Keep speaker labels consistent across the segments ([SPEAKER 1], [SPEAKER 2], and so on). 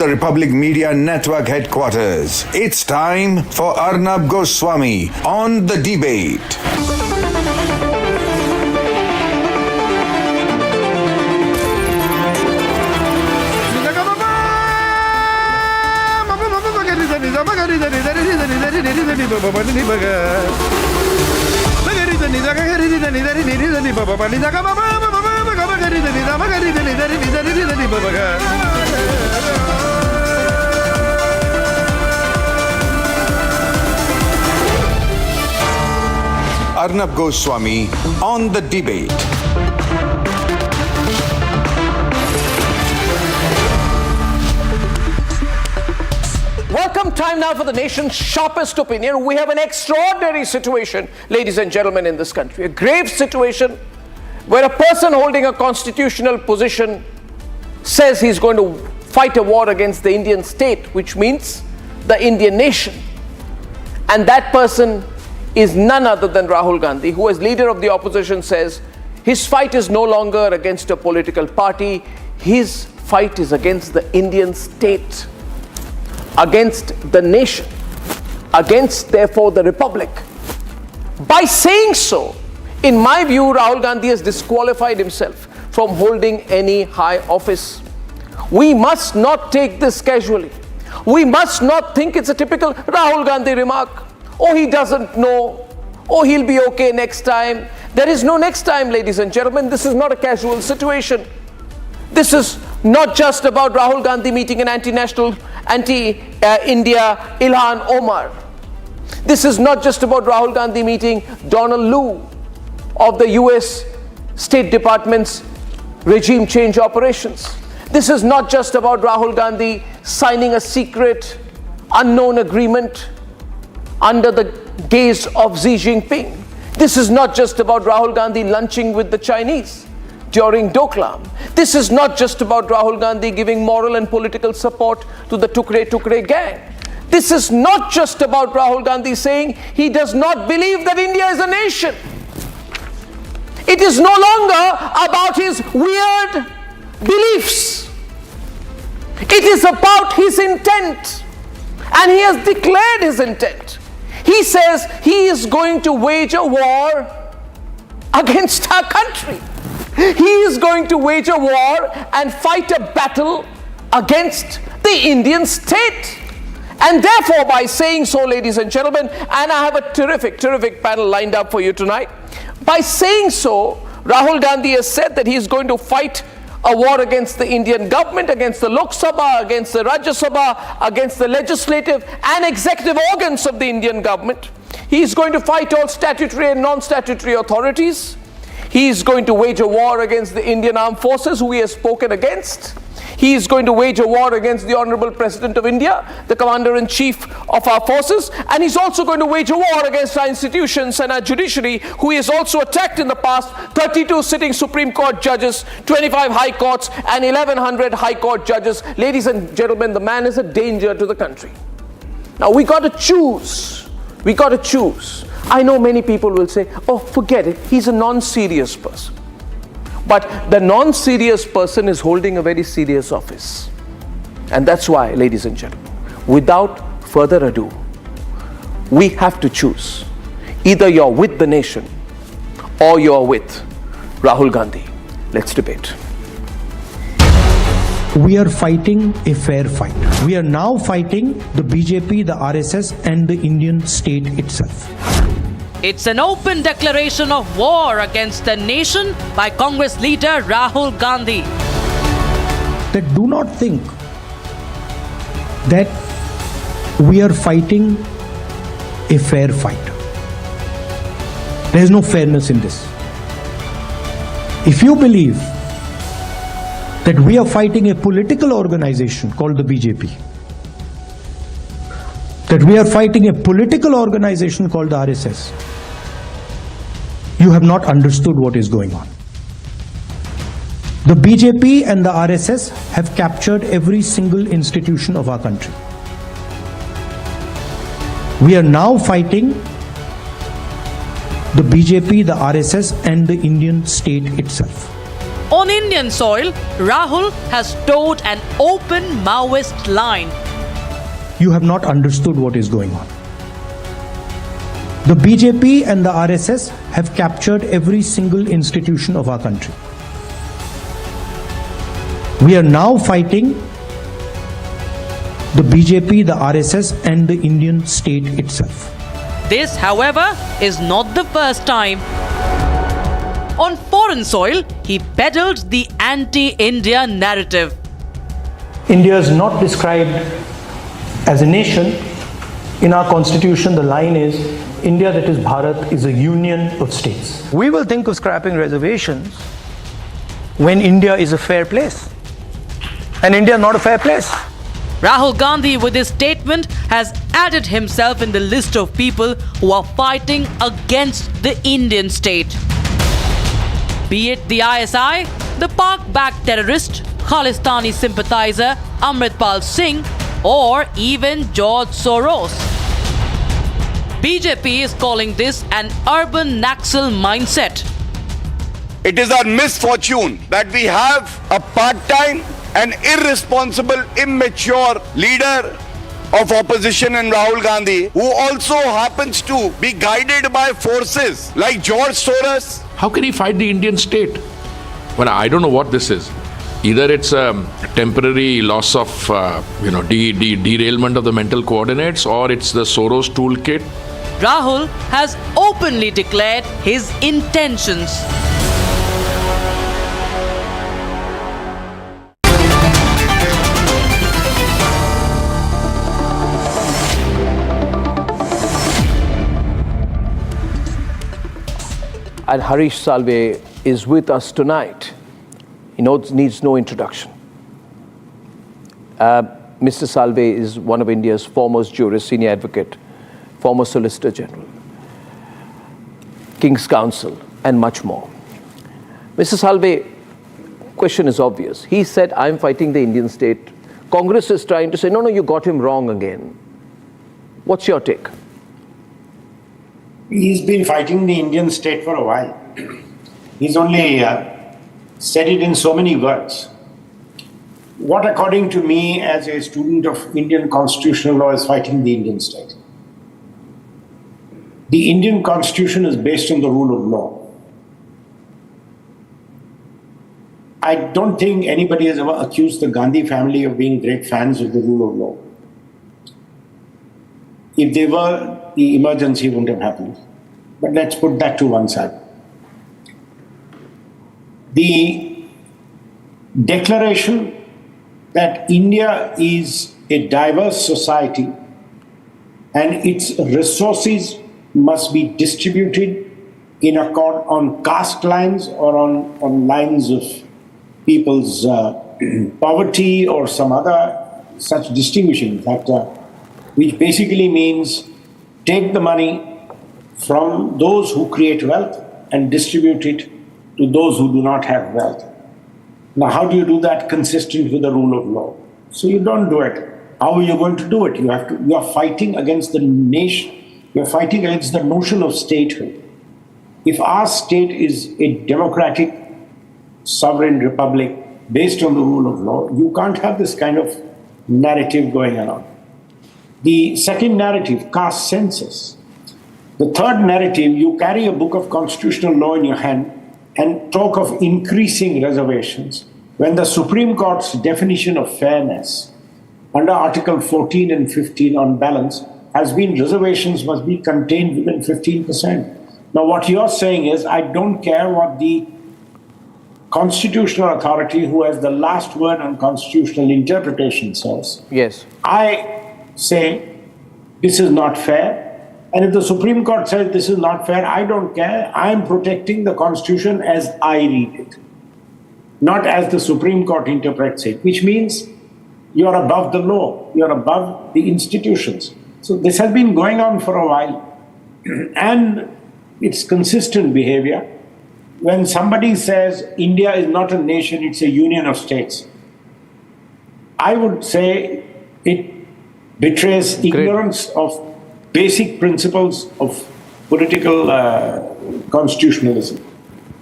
[SPEAKER 1] The Republic Media Network headquarters. It's time for Arnab Goswami on the debate. Arnab Goswami on the debate.
[SPEAKER 2] Welcome. Time now for the nation's sharpest opinion. We have an extraordinary situation, ladies and gentlemen, in this country. A grave situation where a person holding a constitutional position says he's going to fight a war against the Indian state, which means the Indian nation. And that person is none other than Rahul Gandhi, who as leader of the opposition says his fight is no longer against a political party, his fight is against the Indian state, against the nation, against therefore the republic. By saying so, in my view, Rahul Gandhi has disqualified himself from holding any high office. We must not take this casually. We must not think it's a typical Rahul Gandhi remark. Oh, he doesn't know. Oh, he'll be okay next time. There is no next time, ladies and gentlemen. This is not a casual situation. This is not just about Rahul Gandhi meeting an anti-national, anti-India Ilhan Omar. This is not just about Rahul Gandhi meeting Donald Lu of the US State Department's regime change operations. This is not just about Rahul Gandhi signing a secret, unknown agreement under the gaze of Xi Jinping. This is not just about Rahul Gandhi lunching with the Chinese during Doklam. This is not just about Rahul Gandhi giving moral and political support to the Tukre gang. This is not just about Rahul Gandhi saying he does not believe that India is a nation. It is no longer about his weird beliefs. It is about his intent. And he has declared his intent. He says he is going to wage a war against our country. He is going to wage a war and fight a battle against the Indian state. And therefore, by saying so, ladies and gentlemen, and I have a terrific panel lined up for you tonight. By saying so, Rahul Gandhi has said that he is going to fight a war against the Indian government, against the Lok Sabha, against the Rajya Sabha, against the legislative and executive organs of the Indian government. He is going to fight all statutory and non-statutory authorities. He is going to wage a war against the Indian Armed Forces, who he has spoken against. He is going to wage a war against the Honorable President of India, the Commander-in-Chief of our forces, and he's also going to wage a war against our institutions and our judiciary, who he has also attacked in the past. 32 sitting Supreme Court judges, 25 high courts, and 1,100 high court judges. Ladies and gentlemen, the man is a danger to the country. Now, we got to choose. We got to choose. I know many people will say, oh, forget it, he's a non-serious person. But the non-serious person is holding a very serious office. And that's why, ladies and gentlemen, without further ado, we have to choose. Either you're with the nation or you're with Rahul Gandhi. Let's debate.
[SPEAKER 3] We are fighting a fair fight. We are now fighting the BJP, the RSS, and the Indian state itself.
[SPEAKER 4] It's an open declaration of war against the nation by Congress leader Rahul Gandhi.
[SPEAKER 3] That do not think that we are fighting a fair fight. There is no fairness in this. If you believe that we are fighting a political organization called the BJP, that we are fighting a political organization called the RSS, you have not understood what is going on. The BJP and the RSS have captured every single institution of our country. We are now fighting the BJP, the RSS, and the Indian state itself.
[SPEAKER 4] On Indian soil, Rahul has towed an open Maoist line.
[SPEAKER 3] You have not understood what is going on. The BJP and the RSS have captured every single institution of our country. We are now fighting the BJP, the RSS, and the Indian state itself.
[SPEAKER 4] This, however, is not the first time. On foreign soil, he peddled the anti-India narrative.
[SPEAKER 3] India is not described as a nation. In our constitution, the line is India, that is Bharat, is a union of states. We will think of scrapping reservations when India is a fair place. And India is not a fair place.
[SPEAKER 4] Rahul Gandhi, with his statement, has added himself in the list of people who are fighting against the Indian state. Be it the ISI, the Pak-backed terrorist, Khalistani sympathizer Amritpal Singh, or even George Soros. BJP is calling this an urban Naxal mindset.
[SPEAKER 5] It is our misfortune that we have a part-time and irresponsible, immature leader of opposition in Rahul Gandhi, who also happens to be guided by forces like George Soros.
[SPEAKER 6] How can he fight the Indian state? Well, I don't know what this is. Either it's a temporary loss of, derailment of the mental coordinates, or it's the Soros toolkit.
[SPEAKER 4] Rahul has openly declared his intentions.
[SPEAKER 2] And Harish Salve is with us tonight. He needs no introduction. Mr. Salve is one of India's foremost jurists, senior advocate, former Solicitor General, King's Counsel, and much more. Mr. Salve, question is obvious. He said, I'm fighting the Indian state. Congress is trying to say, no, you got him wrong again. What's your take?
[SPEAKER 7] He's been fighting the Indian state for a while. He's only said it in so many words. What, according to me, as a student of Indian constitutional law, is fighting the Indian state? The Indian constitution is based on the rule of law. I don't think anybody has ever accused the Gandhi family of being great fans of the rule of law. If they were, the emergency wouldn't have happened. But let's put that to one side. The declaration that India is a diverse society and its resources must be distributed in accord on caste lines or on lines of people's poverty or some other such distinguishing factor, which basically means take the money from those who create wealth and distribute it to those who do not have wealth. Now, how do you do that consistent with the rule of law? So you don't do it. How are you going to do it? You are fighting against the nation. You are fighting against the notion of statehood. If our state is a democratic, sovereign republic based on the rule of law, you can't have this kind of narrative going on. The second narrative, caste census. The third narrative, you carry a book of constitutional law in your hand and talk of increasing reservations when the Supreme Court's definition of fairness under Article 14 and 15 on balance has been reservations must be contained within 15%. Now, what you're saying is, I don't care what the constitutional authority who has the last word on constitutional interpretation says.
[SPEAKER 2] Yes.
[SPEAKER 7] I say this is not fair. And if the Supreme Court says this is not fair, I don't care. I'm protecting the Constitution as I read it, not as the Supreme Court interprets it, which means you're above the law, you're above the institutions. So this has been going on for a while. And it's consistent behavior. When somebody says India is not a nation, it's a union of states, I would say it betrays ignorance of basic principles of political constitutionalism.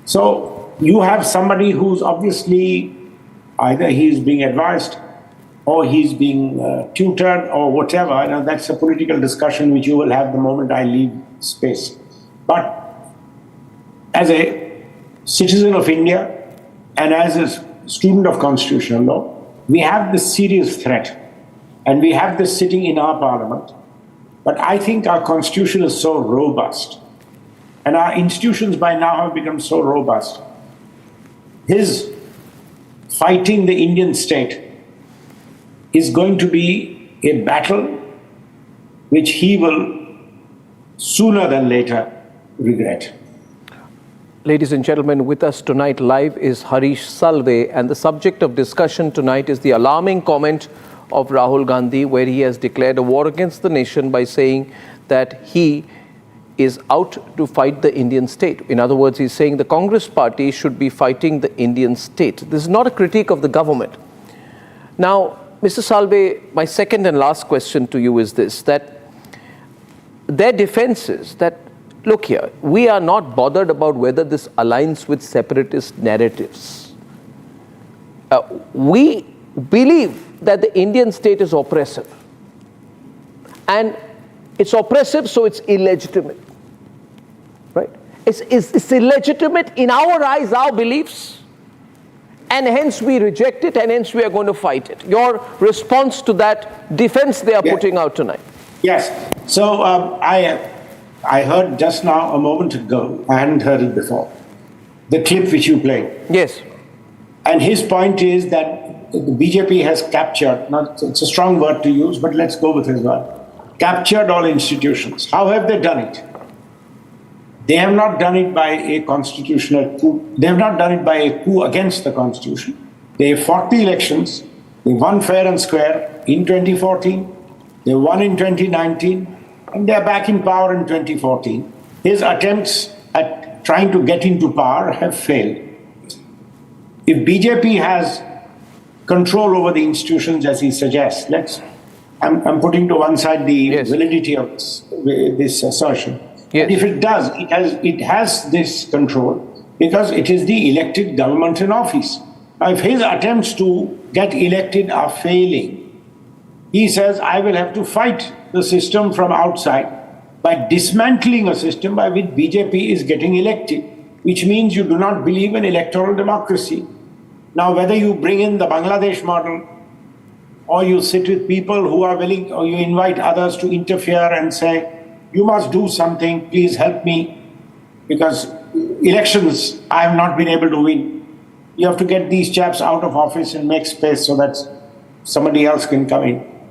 [SPEAKER 7] So you have somebody who's obviously either he's being advised or he's being tutored or whatever. You know, that's a political discussion which you will have the moment I leave space. But as a citizen of India and as a student of constitutional law, we have this serious threat. And we have this sitting in our parliament. But I think our constitution is so robust, and our institutions by now have become so robust. His fighting the Indian state is going to be a battle which he will sooner than later regret.
[SPEAKER 2] Ladies and gentlemen, with us tonight live is Harish Salve, and the subject of discussion tonight is the alarming comment of Rahul Gandhi, where he has declared a war against the nation by saying that he is out to fight the Indian state. In other words, he's saying the Congress party should be fighting the Indian state. This is not a critique of the government. Now, Mr. Salve, my second and last question to you is this, that their defense is that, look here, we are not bothered about whether this aligns with separatist narratives. We believe that the Indian state is oppressive. And it's oppressive, so it's illegitimate. Right? It's illegitimate in our eyes, our beliefs, and hence we reject it, and hence we are going to fight it. Your response to that defense they are putting out tonight?
[SPEAKER 7] Yes. So I heard just now, a moment ago, I hadn't heard it before, the clip which you played.
[SPEAKER 2] Yes.
[SPEAKER 7] And his point is that the BJP has captured, it's a strong word to use, but let's go with his word, captured all institutions. How have they done it? They have not done it by a constitutional coup. They have not done it by a coup against the constitution. They fought the elections. They won fair and square in 2014. They won in 2019. And they're back in power in 2014. His attempts at trying to get into power have failed. If BJP has control over the institutions, as he suggests, I'm putting to one side the validity of this assertion.
[SPEAKER 2] Yes.
[SPEAKER 7] But if it does, it has this control because it is the elected government in office. Now, if his attempts to get elected are failing, he says, I will have to fight the system from outside by dismantling a system by which BJP is getting elected, which means you do not believe in electoral democracy. Now, whether you bring in the Bangladesh model or you sit with people who are willing, or you invite others to interfere and say, you must do something, please help me, because elections I have not been able to win. You have to get these chaps out of office and make space so that somebody else can come in.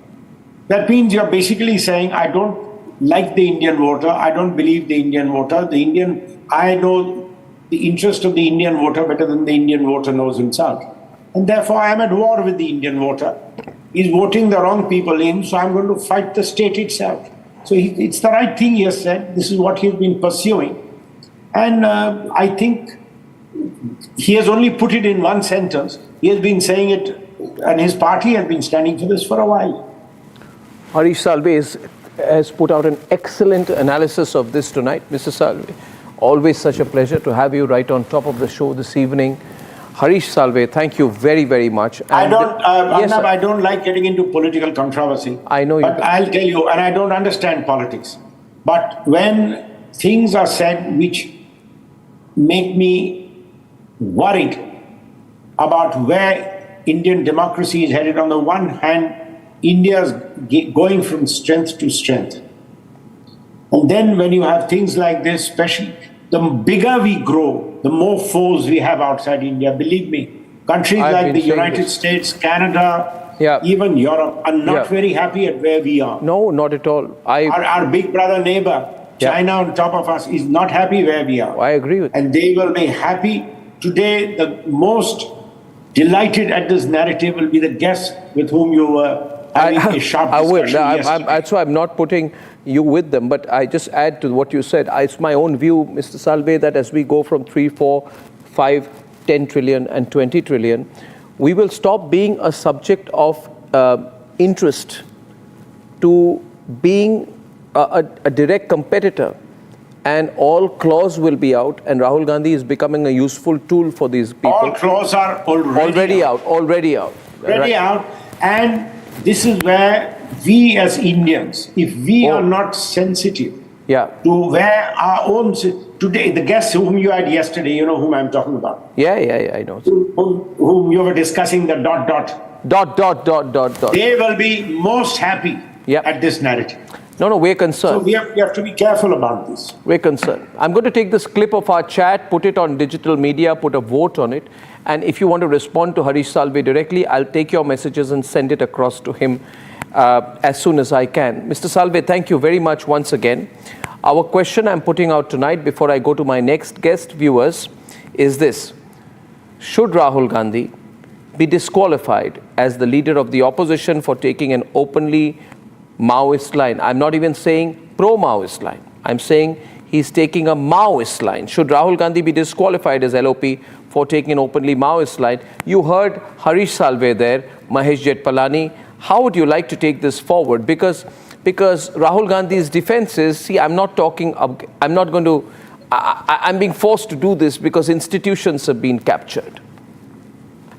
[SPEAKER 7] That means you're basically saying, I don't like the Indian voter, I don't believe the Indian voter. I know the interest of the Indian voter better than the Indian voter knows himself. And therefore I am at war with the Indian voter. He's voting the wrong people in, so I'm going to fight the state itself. So it's the right thing he has said. This is what he's been pursuing. And I think he has only put it in one sentence. He has been saying it, and his party has been standing for this for a while.
[SPEAKER 2] Harish Salve has put out an excellent analysis of this tonight. Mr. Salve, always such a pleasure to have you right on top of the show this evening. Harish Salve, thank you very, very much. And
[SPEAKER 7] Arnab, I don't like getting into political controversy.
[SPEAKER 2] I know you
[SPEAKER 7] But I'll tell you, and I don't understand politics. But when things are said which make me worried about where Indian democracy is headed, on the one hand, India's going from strength to strength. And then when you have things like this, especially, the bigger we grow, the more foes we have outside India. Believe me, countries like the United States, Canada, even Europe are not very happy at where we are.
[SPEAKER 2] No, not at all.
[SPEAKER 7] Our big brother neighbor, China on top of us, is not happy where we are.
[SPEAKER 2] I agree with you.
[SPEAKER 7] And they will be happy. Today, the most delighted at this narrative will be the guests with whom you were having a sharp discussion yesterday.
[SPEAKER 2] That's why I'm not putting you with them, but I just add to what you said. It's my own view, Mr. Salve, that as we go from 3, 4, 5, 10 trillion and 20 trillion, we will stop being a subject of interest to being a direct competitor. and all claws will be out, and Rahul Gandhi is becoming a useful tool for these people.
[SPEAKER 7] All claws are already out.
[SPEAKER 2] Already out.
[SPEAKER 7] Already out. And this is where we as Indians, if we are not sensitive to where our own, today, the guests whom you had yesterday, you know whom I'm talking about.
[SPEAKER 2] Yeah, I know.
[SPEAKER 7] Whom you were discussing the ... They will be most happy at this narrative.
[SPEAKER 2] No, we're concerned.
[SPEAKER 7] So we have to be careful about this.
[SPEAKER 2] We're concerned. I'm going to take this clip of our chat, put it on digital media, put a vote on it. And if you want to respond to Harish Salve directly, I'll take your messages and send it across to him as soon as I can. Mr. Salve, thank you very much once again. Our question I'm putting out tonight before I go to my next guest, viewers, is this. Should Rahul Gandhi be disqualified as the leader of the opposition for taking an openly Maoist line? I'm not even saying pro-Maoist line. I'm saying he's taking a Maoist line. Should Rahul Gandhi be disqualified as LOP for taking an openly Maoist line? You heard Harish Salve there, Mahesh Jetpalani. How would you like to take this forward? Because Rahul Gandhi's defense is, see, I'm being forced to do this because institutions have been captured.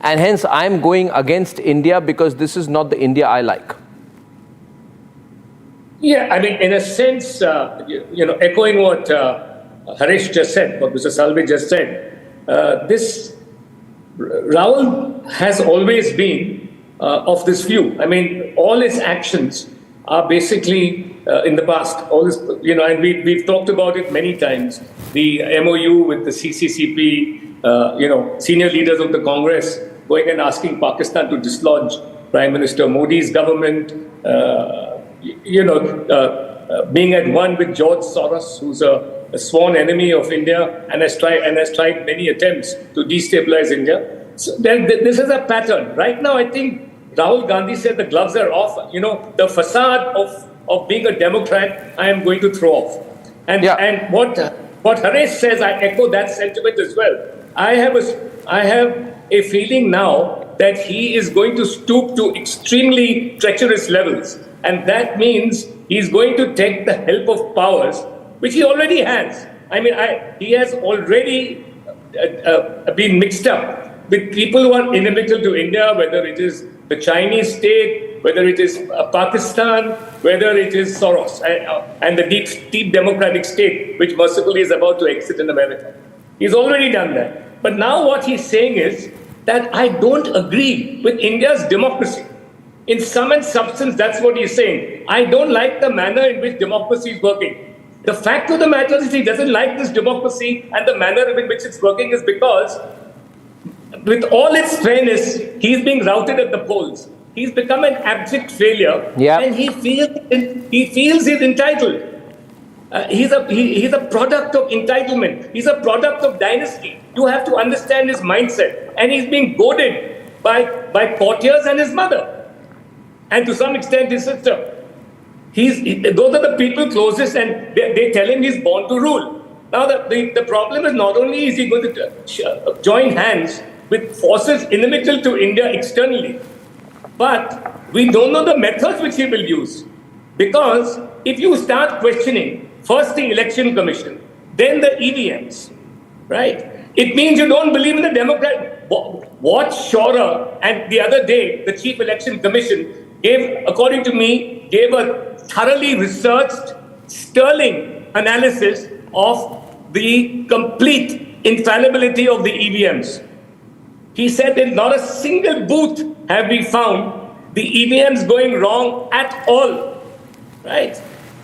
[SPEAKER 2] And hence I'm going against India because this is not the India I like.
[SPEAKER 8] Yeah, I mean, in a sense, echoing what Harish just said, what Mr. Salve just said, Rahul has always been of this view. I mean, all his actions are basically in the past. All this, and we've talked about it many times. The MOU with the CCCP, senior leaders of the Congress going and asking Pakistan to dislodge Prime Minister Modi's government. Being at one with George Soros, who's a sworn enemy of India and has tried many attempts to destabilize India. So this is a pattern. Right now, I think Rahul Gandhi said the gloves are off. The facade of being a Democrat, I am going to throw off. And what Harish says, I echo that sentiment as well. I have a feeling now that he is going to stoop to extremely treacherous levels. And that means he's going to take the help of powers, which he already has. I mean, he has already been mixed up with people who are inimical to India, whether it is the Chinese state, whether it is Pakistan, whether it is Soros, and the deep democratic state, which mercifully is about to exit in America. He's already done that. But now what he's saying is that I don't agree with India's democracy. In sum and substance, that's what he's saying. I don't like the manner in which democracy is working. The fact of the matter is he doesn't like this democracy and the manner in which it's working is because with all its fairness, he's being routed at the polls. He's become an abject failure and he feels he's entitled. He's a product of entitlement. He's a product of dynasty. You have to understand his mindset. And he's being goaded by courtiers and his mother. And to some extent, his sister. Those are the people closest, and they tell him he's born to rule. Now, the problem is not only is he going to join hands with forces inimical to India externally, but we don't know the methods which he will use. Because if you start questioning first the Election Commission, then the EVMs, right? It means you don't believe in the Democrat. What Shora and the other day, the Chief Election Commission according to me, gave a thoroughly researched, sterling analysis of the complete infallibility of the EVMs. He said that not a single booth have we found the EVMs going wrong at all. Right?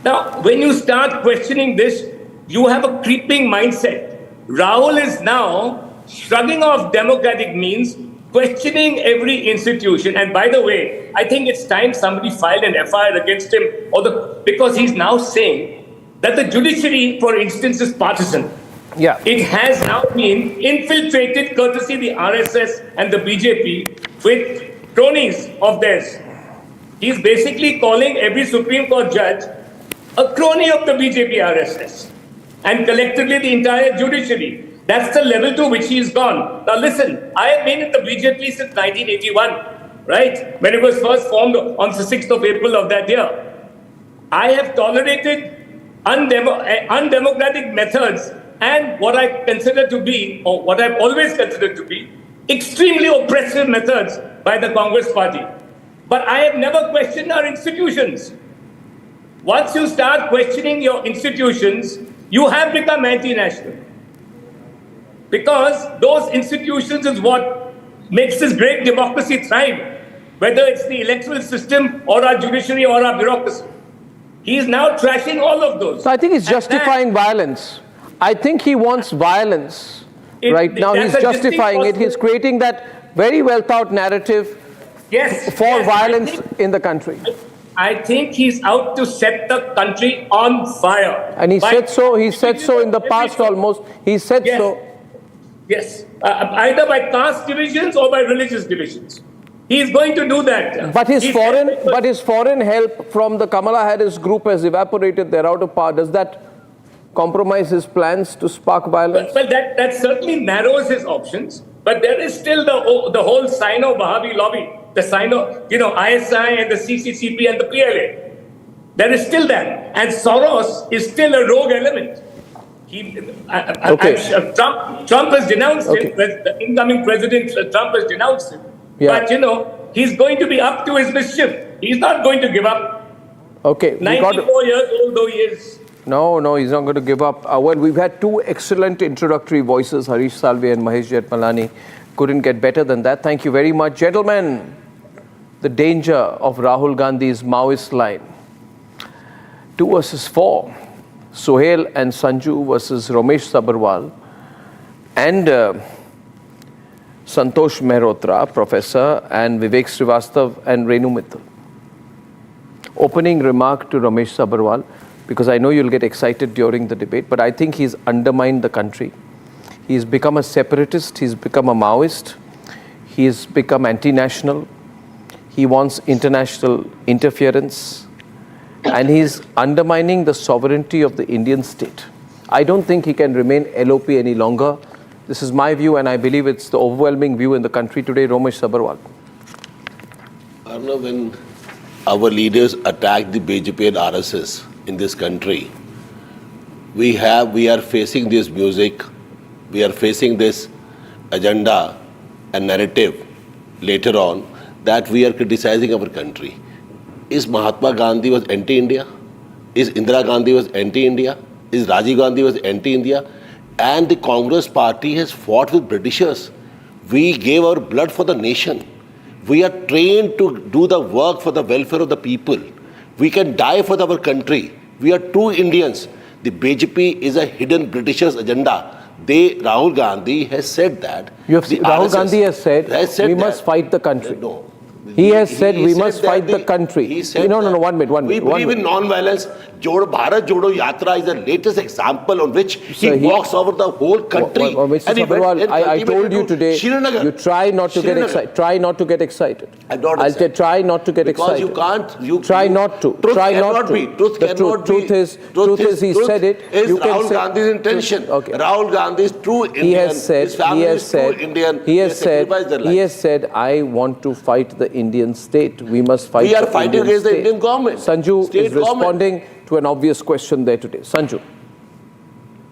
[SPEAKER 8] Now, when you start questioning this, you have a creeping mindset. Rahul is now shrugging off democratic means, questioning every institution. And by the way, I think it's time somebody filed an FIR against him, because he's now saying that the judiciary, for instance, is partisan.
[SPEAKER 2] Yeah.
[SPEAKER 8] It has now been infiltrated, courtesy the RSS and the BJP, with cronies of theirs. He's basically calling every Supreme Court judge a crony of the BJP RSS, and collectively the entire judiciary. That's the level to which he's gone. Now listen, I have been in the BJP since 1981, right? When it was first formed on the 6th of April of that year. I have tolerated undemocratic methods and what I consider to be, or what I've always considered to be, extremely oppressive methods by the Congress party. But I have never questioned our institutions. Once you start questioning your institutions, you have become anti-national. Because those institutions is what makes this great democracy thrive, whether it's the electoral system or our judiciary or our bureaucracy. He is now trashing all of those.
[SPEAKER 2] So I think he's justifying violence. I think he wants violence. Right now he's justifying it. He's creating that very well thought narrative for violence in the country.
[SPEAKER 8] I think he's out to set the country on fire.
[SPEAKER 2] And he said so. He said so in the past almost. He said so.
[SPEAKER 8] Yes, either by caste divisions or by religious divisions. He is going to do that.
[SPEAKER 2] But his foreign help from the Kamala Harris group has evaporated. They're out of power. Does that compromise his plans to spark violence?
[SPEAKER 8] Well, that certainly narrows his options. But there is still the whole Sino-Wahhabi lobby, the Sino, ISI and the CCCP and the PLA. There is still that. And Soros is still a rogue element. Trump has denounced him. The incoming president, Trump has denounced him.
[SPEAKER 2] Yeah.
[SPEAKER 8] But, he's going to be up to his mischief. He's not going to give up.
[SPEAKER 2] Okay.
[SPEAKER 8] 94 years old though he is.
[SPEAKER 2] No, he's not going to give up. Well, we've had two excellent introductory voices, Harish Salve and Mahesh Jetmalani. Couldn't get better than that. Thank you very much. Gentlemen, the danger of Rahul Gandhi's Maoist line. 2 versus 4. Sohail and Sanju versus Ramesh Sabharwal and Santosh Mehrotra, Professor, and Vivek Srivastav and Renu Mittal. Opening remark to Ramesh Sabharwal, because I know you'll get excited during the debate, but I think he's undermined the country. He's become a separatist, he's become a Maoist, he's become anti-national, he wants international interference, and he's undermining the sovereignty of the Indian state. I don't think he can remain LOP any longer. This is my view, and I believe it's the overwhelming view in the country today. Ramesh Sabharwal.
[SPEAKER 9] Arnab, when our leaders attack the BJP and RSS in this country, we are facing this music, we are facing this agenda and narrative later on that we are criticizing our country. Is Mahatma Gandhi was anti-India? Is Indira Gandhi was anti-India? Is Rajiv Gandhi was anti-India? And the Congress party has fought with Britishers. We gave our blood for the nation. We are trained to do the work for the welfare of the people. We can die for our country. We are true Indians. The BJP is a hidden Britishers' agenda. Rahul Gandhi has said that.
[SPEAKER 2] Rahul Gandhi has said we must fight the country.
[SPEAKER 9] No.
[SPEAKER 2] He has said we must fight the country.
[SPEAKER 9] He said
[SPEAKER 2] no, 1 minute.
[SPEAKER 9] We believe in non-violence. Bharat Jodo Yatra is the latest example on which he walks over the whole country.
[SPEAKER 2] Mr. Sabharwal, I told you today, you try not to get excited. Try not to get excited.
[SPEAKER 9] I'll
[SPEAKER 2] say try not to get excited.
[SPEAKER 9] Because you can't.
[SPEAKER 2] Try not to.
[SPEAKER 9] Truth
[SPEAKER 2] try
[SPEAKER 9] cannot
[SPEAKER 2] not to.
[SPEAKER 9] be. Truth cannot be.
[SPEAKER 2] Truth is he said it.
[SPEAKER 9] You Rahul Gandhi's intention. Okay. Rahul Gandhi is true Indian. His family is true Indian.
[SPEAKER 2] He has said, I want to fight the Indian state. We must fight
[SPEAKER 9] We are fighting against the Indian government.
[SPEAKER 2] Sanju is responding to an obvious question there today. Sanju.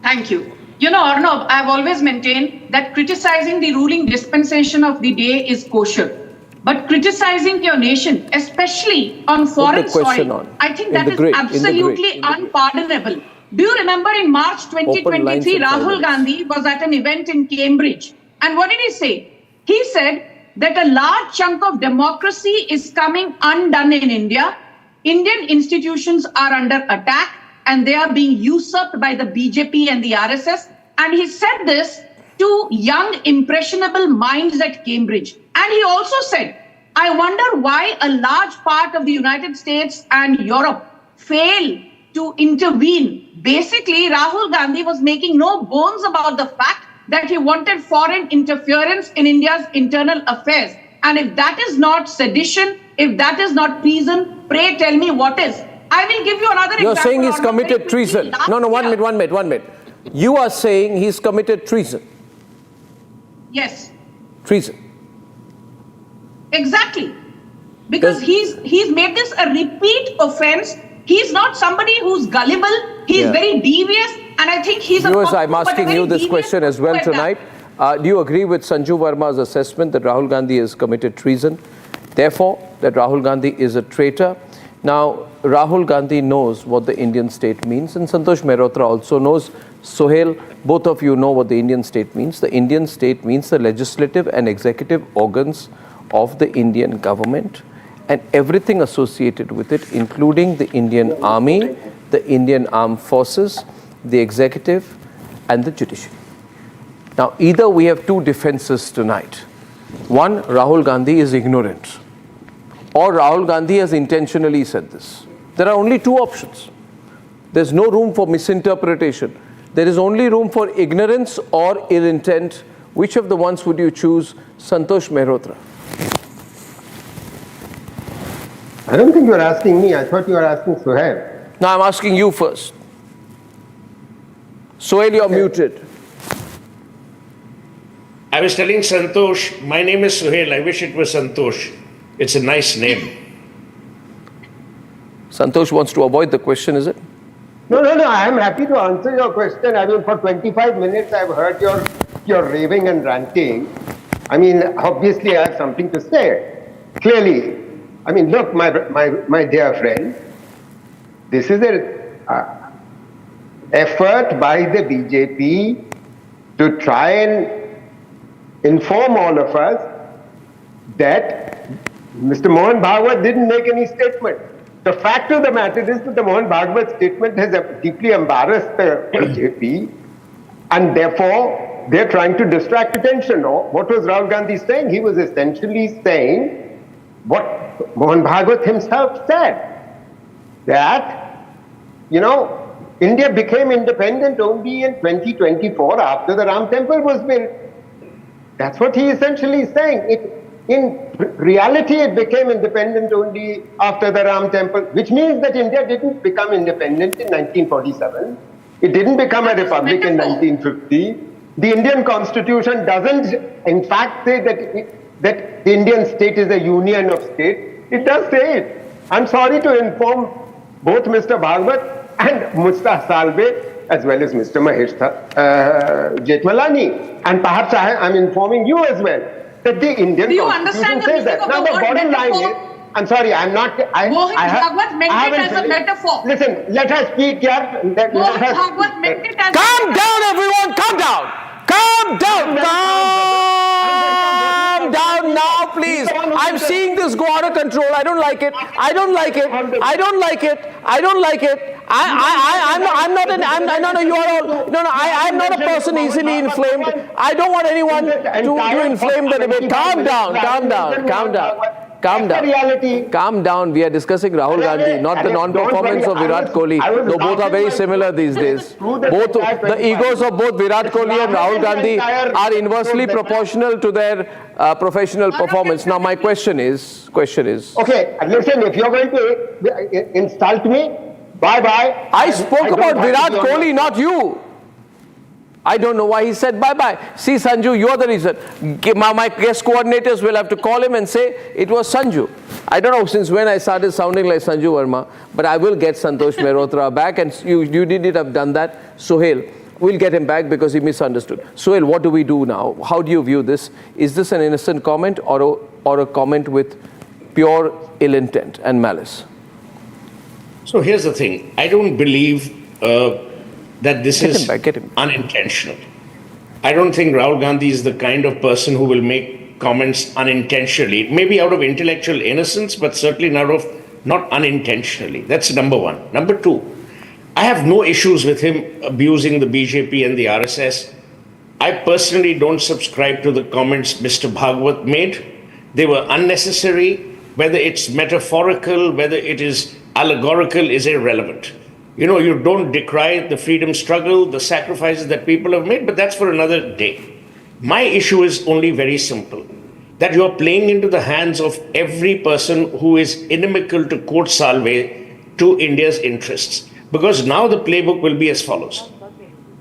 [SPEAKER 10] Thank you. Arnab, I've always maintained that criticizing the ruling dispensation of the day is kosher. But criticizing your nation, especially on foreign soil, I think that is absolutely unpardonable. Do you remember in March 2023, Rahul Gandhi was at an event in Cambridge. And what did he say? He said that a large chunk of democracy is coming undone in India. Indian institutions are under attack and they are being usurped by the BJP and the RSS. And he said this to young, impressionable minds at Cambridge. And he also said, I wonder why a large part of the United States and Europe fail to intervene. Basically, Rahul Gandhi was making no bones about the fact that he wanted foreign interference in India's internal affairs. And if that is not sedition, if that is not treason, pray tell me what is. I will give you another example.
[SPEAKER 2] You're saying he's committed treason. No, 1 minute. You are saying he's committed treason.
[SPEAKER 10] Yes.
[SPEAKER 2] Treason.
[SPEAKER 10] Exactly. Because he's made this a repeat offense. He's not somebody who's gullible. He is
[SPEAKER 2] Yeah.
[SPEAKER 10] very devious, and I think he's
[SPEAKER 2] Viewers,
[SPEAKER 10] a
[SPEAKER 2] I'm asking you this question as well tonight. Do you agree with Sanju Verma's assessment that Rahul Gandhi has committed treason? Therefore, that Rahul Gandhi is a traitor? Now, Rahul Gandhi knows what the Indian state means, and Santosh Mehrotra also knows. Sohail, both of you know what the Indian state means. The Indian state means the legislative and executive organs of the Indian government and everything associated with it, including the Indian Army, the Indian Armed Forces, the executive, and the judiciary. Now, either we have two defenses tonight. One, Rahul Gandhi is ignorant, or Rahul Gandhi has intentionally said this. There are only two options. There's no room for misinterpretation. There is only room for ignorance or ill intent. Which of the ones would you choose? Santosh Mehrotra.
[SPEAKER 11] I don't think you are asking me. I thought you were asking Suhail.
[SPEAKER 2] Now I'm asking you first. Sohail, you're muted.
[SPEAKER 12] I was telling Santosh, my name is Suhail. I wish it was Santosh. It's a nice name.
[SPEAKER 2] Santosh wants to avoid the question, is it?
[SPEAKER 11] No. I am happy to answer your question. I mean, for 25 minutes, I've heard your raving and ranting. I mean, obviously, I have something to say. Clearly, I mean, look, my dear friend, this is an effort by the BJP to try and inform all of us that Mr. Mohan Bhagwat didn't make any statement. The fact of the matter is that the Mohan Bhagwat statement has deeply embarrassed the BJP, and therefore they're trying to distract attention. What was Rahul Gandhi saying? He was essentially saying what Mohan Bhagwat himself said, that, India became independent only in 2024 after the Ram Temple was built. That's what he essentially is saying. In reality, it became independent only after the Ram Temple, which means that India didn't become independent in 1947. It didn't become a republic in 1950. The Indian Constitution doesn't, in fact, say that the Indian state is a union of states. It does say it. I'm sorry to inform both Mr. Bhagwat and Mr. Salve, as well as Mr. Mahesh Jethmalani. And perhaps I'm informing you as well, that the Indian Constitution says that. Now, the bottom line is, I'm sorry, I'm not.
[SPEAKER 10] Mohan Bhagwat meant it as a metaphor.
[SPEAKER 11] Listen, let us speak here.
[SPEAKER 10] Mohan Bhagwat meant it as
[SPEAKER 2] Calm down, everyone, calm down. Calm down. Calm down now, please. I'm seeing this go out of control. I don't like it. I don't like it. I don't like it. I don't like it. I'm not a person easily inflamed. I don't want anyone to inflame the debate. Calm down. Calm down. We are discussing Rahul Gandhi, not the non-performance of Virat Kohli. Though both are very similar these days. Both the egos of both Virat Kohli and Rahul Gandhi are inversely proportional to their professional performance. Now, my question is.
[SPEAKER 11] Okay, listen. If you're going to insult me, bye-bye.
[SPEAKER 2] I spoke about Virat Kohli, not you. I don't know why he said bye-bye. See, Sanju, you're the reason. My guest coordinators will have to call him and say it was Sanju. I don't know since when I started sounding like Sanju Verma, but I will get Santosh Mehrotra back, and you didn't have done that. Sohail, we'll get him back because he misunderstood. Sohail, what do we do now? How do you view this? Is this an innocent comment or a comment with pure ill intent and malice?
[SPEAKER 12] So here's the thing. I don't believe that this is unintentional. I don't think Rahul Gandhi is the kind of person who will make comments unintentionally. It may be out of intellectual innocence, but certainly not unintentionally. That's number one. Number two, I have no issues with him abusing the BJP and the RSS. I personally don't subscribe to the comments Mr. Bhagwat made. They were unnecessary. Whether it's metaphorical, whether it is allegorical is irrelevant. You don't decry the freedom struggle, the sacrifices that people have made, but that's for another day. My issue is only very simple, that you are playing into the hands of every person who is inimical to quote Salve to India's interests. Because now the playbook will be as follows.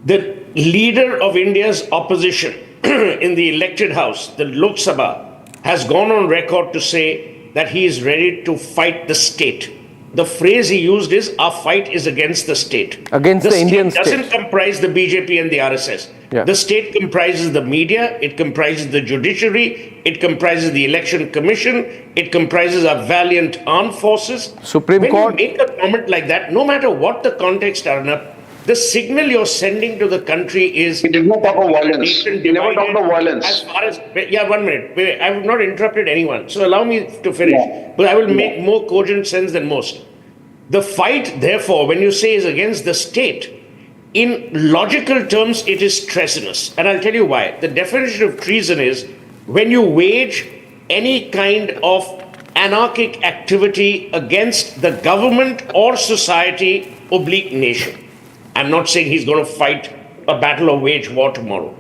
[SPEAKER 12] The leader of India's opposition in the elected house, the Lok Sabha, has gone on record to say that he is ready to fight the state. the phrase he used is, our fight is against the state.
[SPEAKER 2] Against the Indian state.
[SPEAKER 12] The state doesn't comprise the BJP and the RSS.
[SPEAKER 2] Yeah.
[SPEAKER 12] The state comprises the media, it comprises the judiciary, it comprises the election commission, it comprises our valiant armed forces.
[SPEAKER 2] Supreme Court.
[SPEAKER 12] When you make a comment like that, no matter what the context, Arnab, the signal you're sending to the country is...
[SPEAKER 11] He did not talk of violence. He never talked of violence.
[SPEAKER 12] As far as... Yeah, 1 minute. Wait, I have not interrupted anyone. So allow me to finish. Yeah. But I will make more cogent sense than most. The fight, therefore, when you say is against the state, in logical terms, it is treasonous. And I'll tell you why. The definition of treason is when you wage any kind of anarchic activity against the government or society oblique nation. I'm not saying he's going to fight a battle or wage war tomorrow.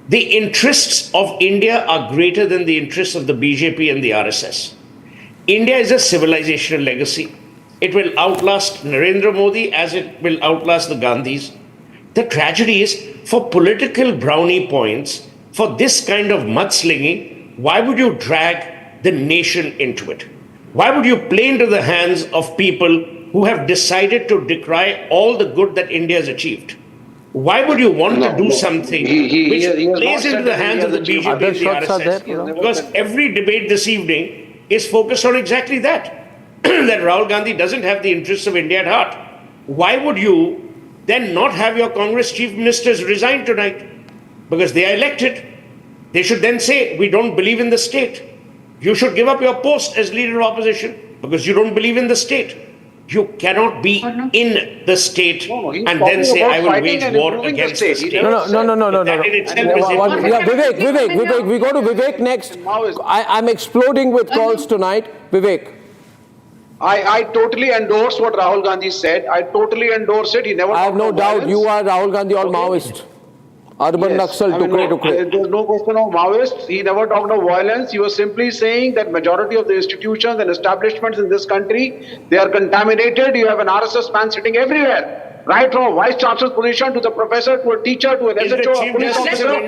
[SPEAKER 12] The interests of India are greater than the interests of the BJP and the RSS. India is a civilizational legacy. It will outlast Narendra Modi as it will outlast the Gandhis. The tragedy is, for political brownie points, for this kind of mudslinging, why would you drag the nation into it? Why would you play into the hands of people who have decided to decry all the good that India has achieved? Why would you want to do something which plays into the hands of the BJP and the RSS? Because every debate this evening is focused on exactly that. That Rahul Gandhi doesn't have the interests of India at heart. Why would you then not have your Congress chief ministers resign tonight? Because they are elected. They should then say, we don't believe in the state. You should give up your post as leader of opposition because you don't believe in the state. You cannot be in the state and then say, I will wage war against the state.
[SPEAKER 2] No. Vivek, we go to Vivek next. I'm exploding with calls tonight. Vivek.
[SPEAKER 13] I totally endorse what Rahul Gandhi said. I totally endorse it. He never.
[SPEAKER 2] I have no doubt you are Rahul Gandhi, all Maoist. Urban Naxal, tukre.
[SPEAKER 13] There's no question of Maoists. He never talked of violence. He was simply saying that majority of the institutions and establishments in this country, they are contaminated. You have an RSS man sitting everywhere. Right from a vice chancellor's position to the professor to a teacher to an SHO, a police officer.
[SPEAKER 12] And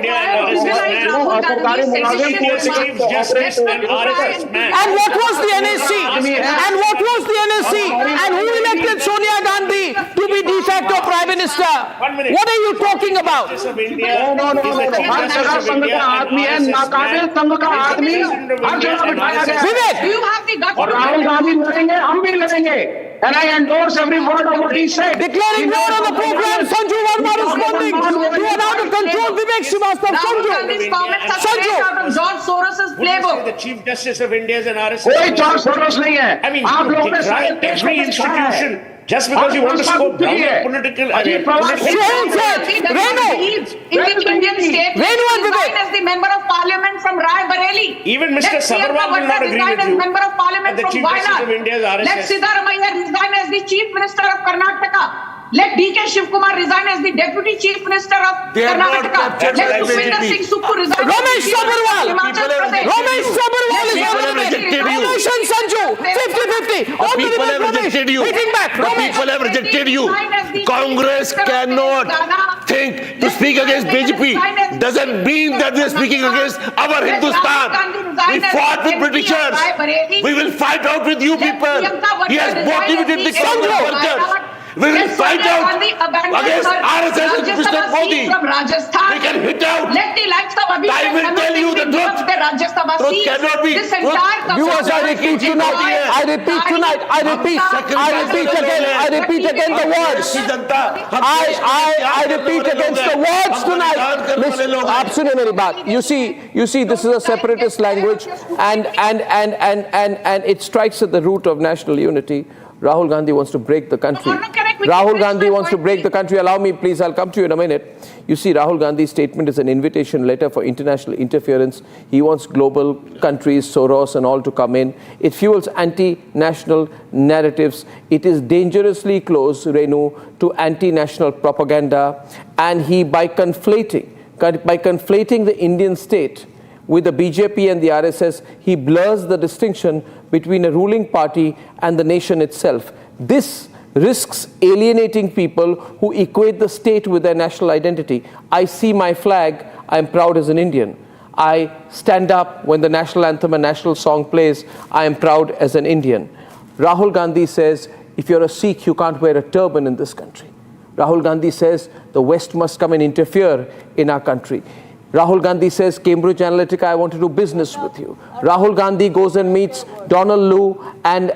[SPEAKER 12] what
[SPEAKER 2] was the NSC? And who elected Sonia Gandhi to be de facto Prime Minister? What are you talking about?
[SPEAKER 13] No.
[SPEAKER 2] Vivek,
[SPEAKER 10] Do you have the guts?
[SPEAKER 13] Rahul Gandhi लड़ेंगे, हम भी लड़ेंगे. And I endorse every word of what he said.
[SPEAKER 2] Declaring war on the program, Sanju Verma responding. You are out of control, Vivek Srivastava.
[SPEAKER 10] Rahul Gandhi's comments are straight out of George Soros's playbook.
[SPEAKER 12] The Chief Justice of India is an RSS.
[SPEAKER 13] कोई George Soros नहीं है.
[SPEAKER 12] I mean,
[SPEAKER 13] आप लोगों ने
[SPEAKER 12] decry every institution just because you want to score political.
[SPEAKER 10] Renu in the Indian state.
[SPEAKER 2] Renu and Vivek
[SPEAKER 10] as the member of parliament from Rai Bareli.
[SPEAKER 12] Even Mr. Sabarwal will not agree with
[SPEAKER 10] as
[SPEAKER 12] you.
[SPEAKER 10] member of parliament
[SPEAKER 12] The
[SPEAKER 10] from
[SPEAKER 12] Chief Justice of
[SPEAKER 10] Wayanad.
[SPEAKER 12] India is RSS.
[SPEAKER 10] Let Siddaramaiah resign as the chief minister of Karnataka. Let D.K. Shivkumar resign as the deputy chief minister of Karnataka. Let Sukhwinder Singh Sukhu resign.
[SPEAKER 2] Ramesh Sabarwal is Ramesh and Sanju 50-50.
[SPEAKER 9] People have rejected you. People have rejected you. Congress cannot think to speak against BJP. Doesn't mean that they're speaking against our Hindustan. We fought with Britishers. We will fight out with you people. He has motivated the Congress workers. We will fight out against RSS and Mr. Modi. We can hit out. I will tell you the truth. Truth cannot be.
[SPEAKER 2] Viewers, I repeat again the words. I repeat against the words tonight. Absolutely, मेरी बात. You see, this is a separatist language, and it strikes at the root of national unity. Rahul Gandhi wants to break the country. Rahul Gandhi wants to break the country. Allow me, please, I'll come to you in a minute. You see, Rahul Gandhi's statement is an invitation letter for international interference. He wants global countries, Soros and all to come in. It fuels anti-national narratives. It is dangerously close, Renu, to anti-national propaganda. And he, by conflating the Indian state with the BJP and the RSS, he blurs the distinction between a ruling party and the nation itself. This risks alienating people who equate the state with their national identity. I see my flag, I'm proud as an Indian. I stand up when the national anthem and national song plays, I am proud as an Indian. Rahul Gandhi says, if you're a Sikh, you can't wear a turban in this country. Rahul Gandhi says, the West must come and interfere in our country. Rahul Gandhi says, Cambridge Analytica, I want to do business with you. Rahul Gandhi goes and meets Donald Lu and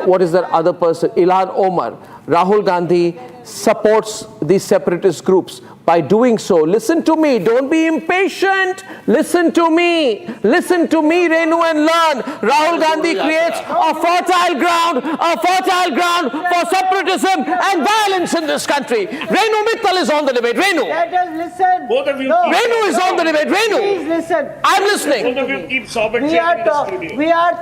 [SPEAKER 2] what is that other person? Ilhan Omar. Rahul Gandhi supports these separatist groups. By doing so, listen to me, don't be impatient. Listen to me, Renu, and learn. Rahul Gandhi creates a fertile ground for separatism and violence in this country. Renu Mittal is on the debate. Renu.
[SPEAKER 14] Let us listen.
[SPEAKER 12] Both of you.
[SPEAKER 14] No.
[SPEAKER 2] Renu is on the debate. Renu.
[SPEAKER 14] Please listen.
[SPEAKER 2] I'm listening.
[SPEAKER 12] Both of you keep sober chatting in the studio.
[SPEAKER 14] We are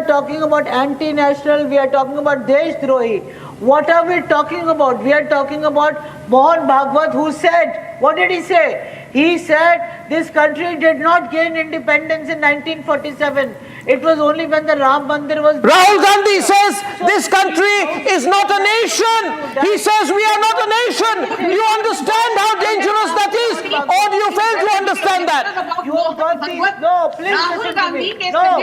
[SPEAKER 14] talking about anti-national. We are talking about Deshdrohi. What are we talking about? We are talking about Mohan Bhagwat, who said, what did he say? He said this country did not gain independence in 1947. It was only when the Ram Mandir was...
[SPEAKER 2] Rahul Gandhi says this country is not a nation. He says we are not a nation. Do you understand how dangerous that is? Or do you fail to understand that?
[SPEAKER 14] You have got these... No, please listen to me. No.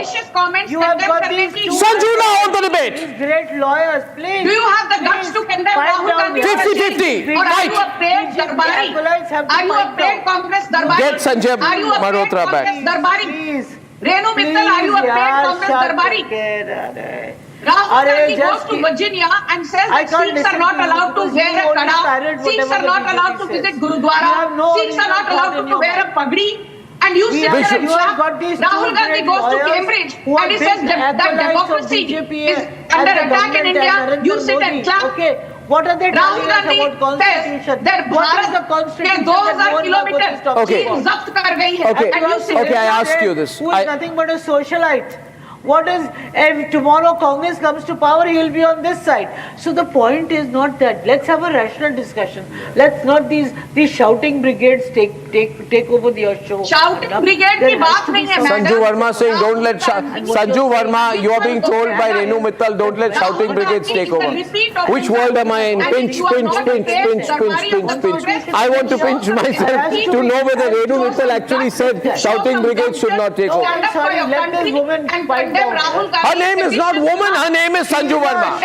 [SPEAKER 14] You have got these two...
[SPEAKER 2] Sanju now on the debate.
[SPEAKER 14] These great lawyers, please.
[SPEAKER 10] Do you have the guts to condemn Rahul Gandhi?
[SPEAKER 2] 50-50.
[SPEAKER 10] Or are you a paid Darbari? Are you a paid Congress Darbari?
[SPEAKER 2] Get Sanjay Malhotra back.
[SPEAKER 14] Please.
[SPEAKER 10] Renu Mittal, are you a paid Congress Darbari? Rahul Gandhi goes to Virginia and says that Sikhs are not allowed to wear a kada, Sikhs are not allowed to visit Gurudwara, Sikhs are not allowed to wear a pagdi. And you sit there and shout. Rahul Gandhi goes to Cambridge and he says that democracy is under attack in India. You sit and clap.
[SPEAKER 14] What are they
[SPEAKER 10] Rahul
[SPEAKER 14] telling us
[SPEAKER 10] Gandhi
[SPEAKER 14] about constitution?
[SPEAKER 10] says that
[SPEAKER 14] Bharat
[SPEAKER 10] के 2000 kilometre चीन जब्त कर गई है.
[SPEAKER 2] Okay, I ask you this.
[SPEAKER 14] Who is nothing but a socialite? What is, if tomorrow Congress comes to power, he will be on this side. So the point is not that. Let's have a rational discussion. Let's not these shouting brigades take over the show.
[SPEAKER 10] Shouting brigade की बात नहीं है.
[SPEAKER 2] Sanju Verma saying don't let Sanju Verma, you are being told by Renu Mittal, don't let shouting brigades take over. Which world am I in? Pinch. I want to pinch myself to know whether Renu Mittal actually said shouting brigades should not take over.
[SPEAKER 14] I'm sorry, let this woman fight.
[SPEAKER 2] Her name is not woman, her name is Sanju Verma.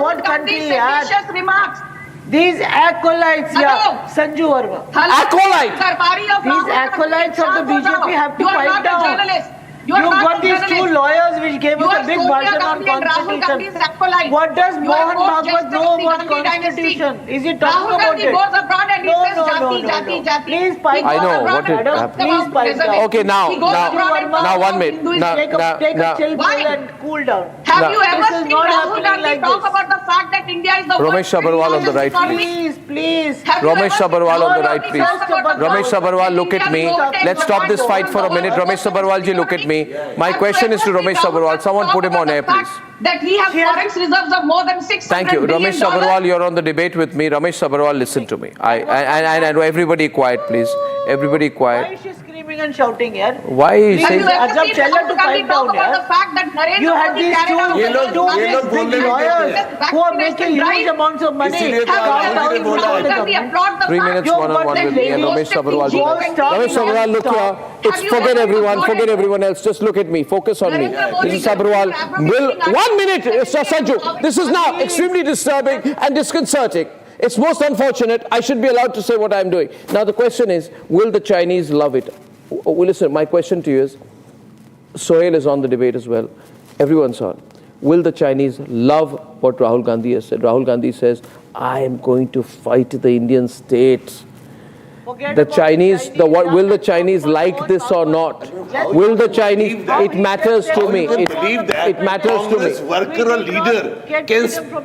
[SPEAKER 14] What country
[SPEAKER 10] Seditious remarks.
[SPEAKER 14] These acolytes, Sanju Verma.
[SPEAKER 2] Acolyte.
[SPEAKER 14] These acolytes of the BJP have to fight down. You've got these two lawyers which gave us a big version on constitution. What does Mohan Bhagwat know about constitution? Is he talking about it? No. Please pipe down.
[SPEAKER 2] I know what it happened.
[SPEAKER 14] Please pipe down.
[SPEAKER 2] Okay, now 1 minute.
[SPEAKER 14] Take a chill pill and cool down.
[SPEAKER 10] Have you ever seen Rahul Gandhi talk about the fact that India is the
[SPEAKER 2] Ramesh Sabharwal on the right,
[SPEAKER 14] please.
[SPEAKER 2] Ramesh Sabharwal on the right, please. Ramesh Sabharwal, look at me. Let's stop this fight for a minute. Ramesh Sabharwal ji, look at me. My question is to Ramesh Sabharwal. Someone put him on air, please.
[SPEAKER 10] That we have forex reserves of more than 600
[SPEAKER 2] Thank you. Ramesh Sabharwal, you're on the debate with me. Ramesh Sabharwal, listen to me. And everybody quiet, please. Everybody quiet.
[SPEAKER 14] Why is she screaming and shouting here?
[SPEAKER 2] Why is she saying...
[SPEAKER 10] Ajab, tell her to pipe down here.
[SPEAKER 14] You had these two big lawyers who are making huge amounts of money.
[SPEAKER 2] 3 minutes one-on-one with me and Ramesh Sabharwal. Ramesh Sabharwal, look here. It's forget everyone else. Just look at me. Focus on me. This is Sabharwal. 1 minute, Sanju. This is now extremely disturbing and disconcerting. It's most unfortunate. I should be allowed to say what I'm doing. Now the question is, will the Chinese love it? Well, listen, my question to you is, Sohail is on the debate as well. Everyone's on. Will the Chinese love what Rahul Gandhi has said? Rahul Gandhi says, I am going to fight the Indian state. The Chinese, will the Chinese like this or not? Will the Chinese, it matters to me. It matters to me.
[SPEAKER 9] Worker or leader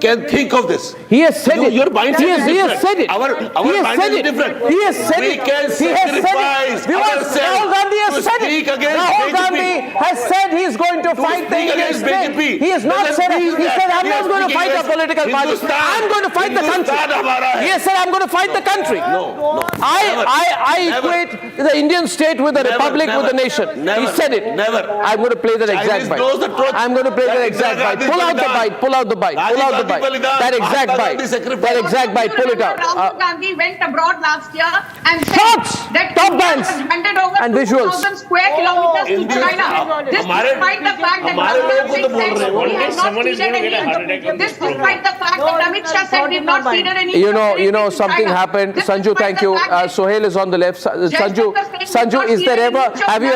[SPEAKER 9] can think of this.
[SPEAKER 2] He has said it.
[SPEAKER 9] Your mindset
[SPEAKER 2] He has said it.
[SPEAKER 9] Our mindset is different.
[SPEAKER 2] He has said it.
[SPEAKER 9] We can sacrifice
[SPEAKER 2] Rahul Gandhi has said it. Rahul Gandhi has said he is going to fight the Indian state. He has not said it. He said, I'm not going to fight a political party. I'm going to fight the country. Yes, sir, I'm going to fight the country. I equate the Indian state with the republic, with the nation. He said it. I'm going to play that exact bite. I'm going to play that exact bite. Pull out the bite. Pull out the bite. Pull out the bite. That exact bite. That exact bite. Pull it out.
[SPEAKER 10] Rahul Gandhi went abroad last year and said that India has handed over 2,000 square kilometers to China. This despite the fact that Rahul Gandhi said we have not ceded any. This despite the fact that Amit Shah said we have not ceded any.
[SPEAKER 2] You know, something happened. Sanju, thank you. Sohail is on the left. Sanju, is there ever? Have you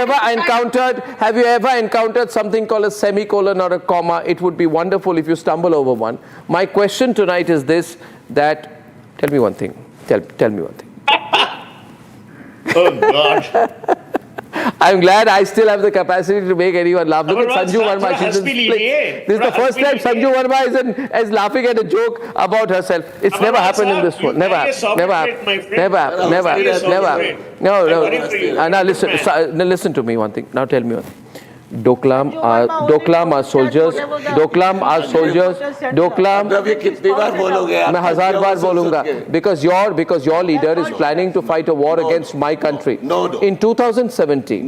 [SPEAKER 2] ever encountered something called a semicolon or a comma? It would be wonderful if you stumble over one. My question tonight is this: that tell me one thing. Tell me one thing.
[SPEAKER 12] Oh God.
[SPEAKER 2] I'm glad I still have the capacity to make anyone laugh. Look at Sanju Verma. She's in split. This is the first time Sanju Verma is laughing at a joke about herself. It's never happened in this world. Never happened. Never happened. Never happened. Never happened. Never happened. No. Now listen to me one thing. Now tell me one thing. Doklam are soldiers. Doklam are soldiers. Doklam. मैं 1000 बार बोलूँगा. Because your leader is planning to fight a war against my country. In 2017,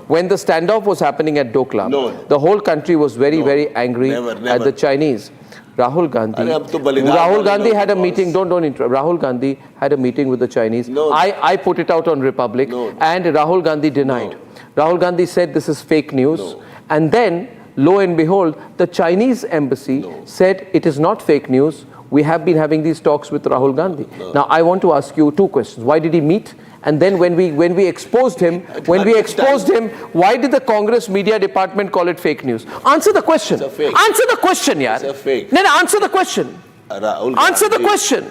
[SPEAKER 2] when the standoff was happening at Doklam, the whole country was very angry at the Chinese. Rahul Gandhi had a meeting. Don't interrupt. Rahul Gandhi had a meeting with the Chinese. I put it out on Republic, and Rahul Gandhi denied. Rahul Gandhi said this is fake news, and then lo and behold, the Chinese embassy said it is not fake news. We have been having these talks with Rahul Gandhi. Now I want to ask you two questions. Why did he meet? And then when we exposed him, why did the Congress media department call it fake news? Answer the question. Answer the question, yaar.
[SPEAKER 9] It's a fake.
[SPEAKER 2] Then answer the question. Answer the question.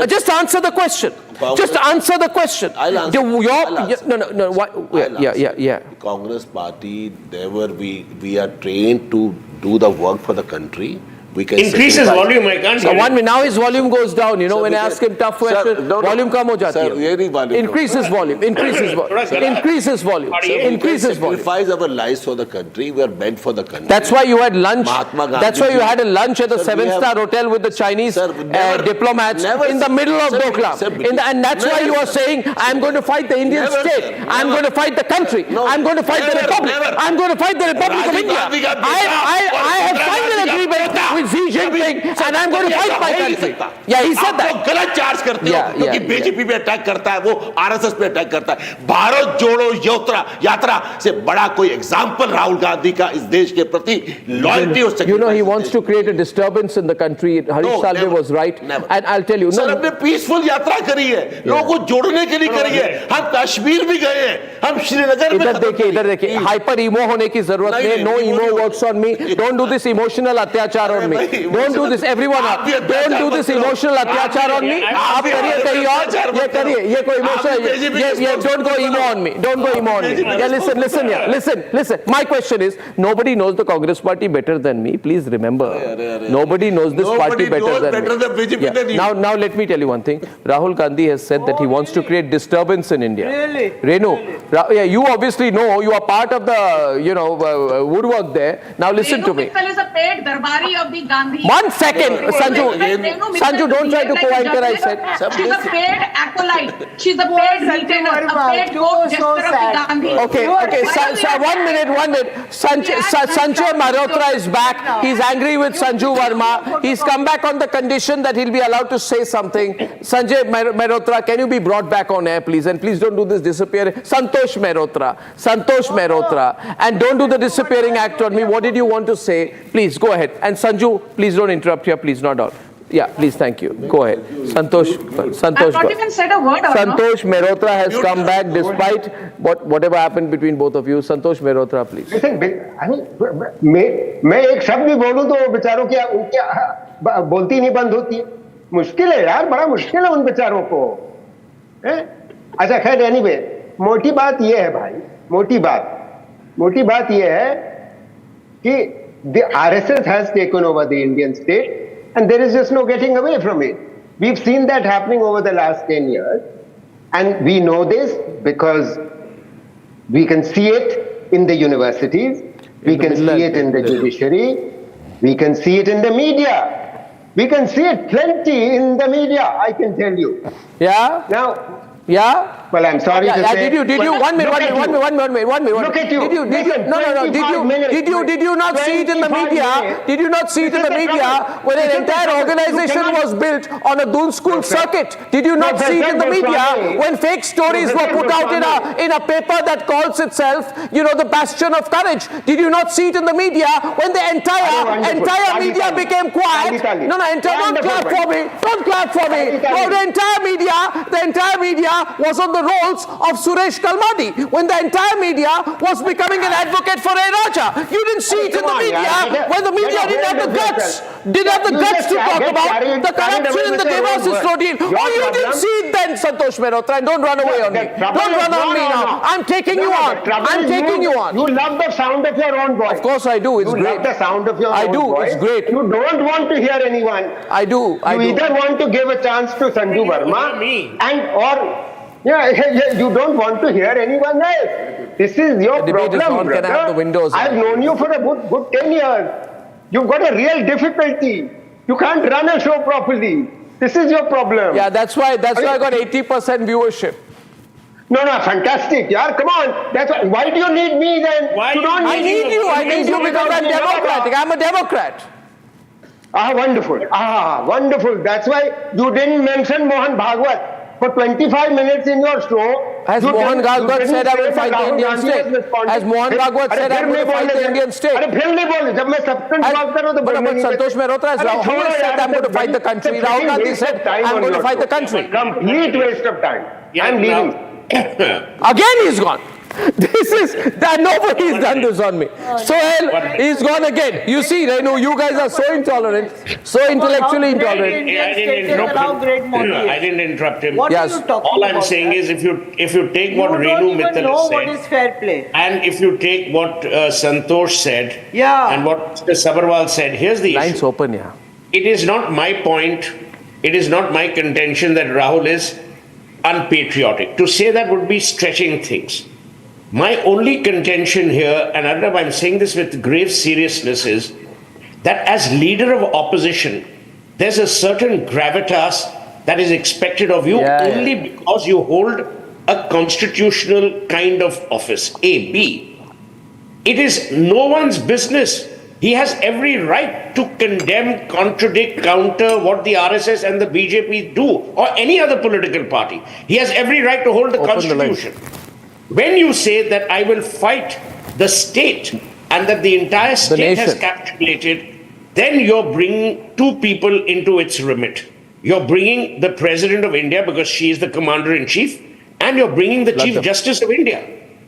[SPEAKER 2] Just answer the question. Just answer the question.
[SPEAKER 9] I'll answer.
[SPEAKER 2] No. Yeah.
[SPEAKER 9] Congress party, we are trained to do the work for the country. We can
[SPEAKER 12] increase his volume. I can't.
[SPEAKER 2] So 1 minute. Now his volume goes down. You know, when I ask him tough questions, volume come ho jati hai. Increase his volume. Increase his volume.
[SPEAKER 9] Sacrifice our lives for the country. We are meant for the country.
[SPEAKER 2] That's why you had lunch. That's why you had a lunch at the 7-star hotel with the Chinese diplomats in the middle of Doklam. And that's why you are saying, I'm going to fight the Indian state. I'm going to fight the country. I'm going to fight the republic. I'm going to fight the Republic of India. I have signed an agreement with Xi Jinping, and I'm going to fight my country. Yeah, he said that.
[SPEAKER 9] गलत charge करते हो क्योंकि BJP पे attack करता है, वो RSS पे attack करता है. भारत जोड़ो यात्रा से बड़ा कोई एग्जांपल राहुल गांधी का इस देश के प्रति लॉयल्टी और sacrifice.
[SPEAKER 2] You know, he wants to create a disturbance in the country. Harish Salve was right. And I'll tell you.
[SPEAKER 9] Sir हमने पीसफुल यात्रा करी है, लोगों को जोड़ने के लिए करी है. हम कश्मीर भी गए हैं, हम श्रीनगर में.
[SPEAKER 2] इधर देखिए, हाइपर ईमो होने की जरूरत नहीं. No emo works on me. Don't do this emotional अत्याचार on me. Don't do this, everyone. Don't do this emotional अत्याचार on me. आप करिए कहीं और. ये करिए. ये कोई emotional. ये don't go emo on me. Don't go emo on me. Yeah, listen. My question is, nobody knows the Congress party better than me. Please remember, nobody knows this party better than me. Now let me tell you one thing. Rahul Gandhi has said that he wants to create disturbance in India.
[SPEAKER 14] Really?
[SPEAKER 2] Renu, you obviously know. You are part of the woodwork there. Now listen to me.
[SPEAKER 10] Mittal is a paid darbari of the Gandhi.
[SPEAKER 2] 1 second, Sanju, don't try to co-anchor. I said
[SPEAKER 10] she's a paid acolyte. She's a paid retainer, a paid co-jester of the Gandhi.
[SPEAKER 2] Okay. 1 minute. Sanjay Mehrotra is back. He's angry with Sanju Verma. He's come back on the condition that he'll be allowed to say something. Sanjay Mehrotra, can you be brought back on air, please? And please don't do this disappearing. Santosh Mehrotra. And don't do the disappearing act on me. What did you want to say? Please, go ahead. And Sanju, please don't interrupt here. Please, not all. Yeah, please, thank you. Go ahead. Santosh.
[SPEAKER 10] I've not even said a word.
[SPEAKER 2] Santosh Mehrotra has come back despite whatever happened between both of you. Santosh Mehrotra, please.
[SPEAKER 11] Listen, मैं एक शब्द भी बोलूं तो बेचारों की उनकी बोलती नहीं बंद होती है. मुश्किल है यार, बड़ा मुश्किल है उन बेचारों को. अच्छा खैर, एनीवे, मोटी बात ये है भाई, मोटी बात ये है कि the RSS has taken over the Indian state. And there is just no getting away from it. We've seen that happening over the last 10 years. And we know this because we can see it in the universities, we can see it in the judiciary, we can see it in the media. We can see it plenty in the media, I can tell you.
[SPEAKER 2] Yeah?
[SPEAKER 11] Now,
[SPEAKER 2] yeah?
[SPEAKER 11] well, I'm sorry to say.
[SPEAKER 2] Did you, one minute.
[SPEAKER 11] Look at you.
[SPEAKER 2] Did you not see it in the media? Did you not see it in the media when an entire organization was built on a Doon school circuit? Did you not see it in the media when fake stories were put out in a paper that calls itself, the bastion of courage? Did you not see it in the media when the entire media became quiet? Don't clap for me. Don't clap for me. No, the entire media was on the rolls of Suresh Kalmadi when the entire media was becoming an advocate for A. Raja. You didn't see it in the media when the media didn't have the guts to talk about the corruption in the Demoracy routine. Oh, you didn't see it then, Santosh Mehrotra, and don't run away on me. Don't run on me now. I'm taking you on. I'm taking you on.
[SPEAKER 11] You love the sound of your own voice.
[SPEAKER 2] Of course I do. It's great.
[SPEAKER 11] You love the sound of your own voice.
[SPEAKER 2] It's great.
[SPEAKER 11] You don't want to hear anyone.
[SPEAKER 2] I do.
[SPEAKER 11] You either want to give a chance to Sanju Verma you don't want to hear anyone else. This is your problem,
[SPEAKER 2] Can I have the windows?
[SPEAKER 11] I've known you for a good 10 years. You've got a real difficulty. You can't run a show properly. This is your problem.
[SPEAKER 2] Yeah, that's why I got 80% viewership.
[SPEAKER 11] No, fantastic. Yeah, come on. Why do you need me then?
[SPEAKER 2] I need you because I'm democratic. I'm a Democrat.
[SPEAKER 11] Wonderful. That's why you didn't mention Mohan Bhagwat. For 25 minutes in your show,
[SPEAKER 2] as Mohan Bhagwat said, I will fight the Indian state. As Mohan Bhagwat said, I will fight the Indian state.
[SPEAKER 11] But
[SPEAKER 2] Santosh Mehrotra, as Rahul said, I'm going to fight the country. Rahul Gandhi said, I'm going to fight the country.
[SPEAKER 11] Complete waste of time. I'm leaving.
[SPEAKER 2] Again he's gone. Nobody's done this on me. Sohail, he's gone again. You see, Renu, you guys are so intolerant, so intellectually intolerant.
[SPEAKER 12] I didn't interrupt him.
[SPEAKER 14] What are you talking
[SPEAKER 12] All I'm
[SPEAKER 14] about
[SPEAKER 12] saying is, if you take what Renu Mittal
[SPEAKER 14] know
[SPEAKER 12] said,
[SPEAKER 14] what is fair play.
[SPEAKER 12] and if you take what Santosh said, and what Sabharwal said, here's the
[SPEAKER 2] Lines
[SPEAKER 12] issue.
[SPEAKER 2] open, yeah.
[SPEAKER 12] It is not my point, it is not my contention that Rahul is unpatriotic. To say that would be stretching things. My only contention here, and Arnab, I'm saying this with grave seriousness, is that as leader of opposition, there's a certain gravitas that is expected of you only because you hold a constitutional kind of office. A. B. It is no one's business. He has every right to condemn, contradict, counter what the RSS and the BJP do, or any other political party. He has every right to hold the constitution. When you say that I will fight the state and that the entire state has capitulated, then you're bringing two people into its remit. You're bringing the President of India because she is the Commander-in-Chief, and you're bringing the Chief Justice of India.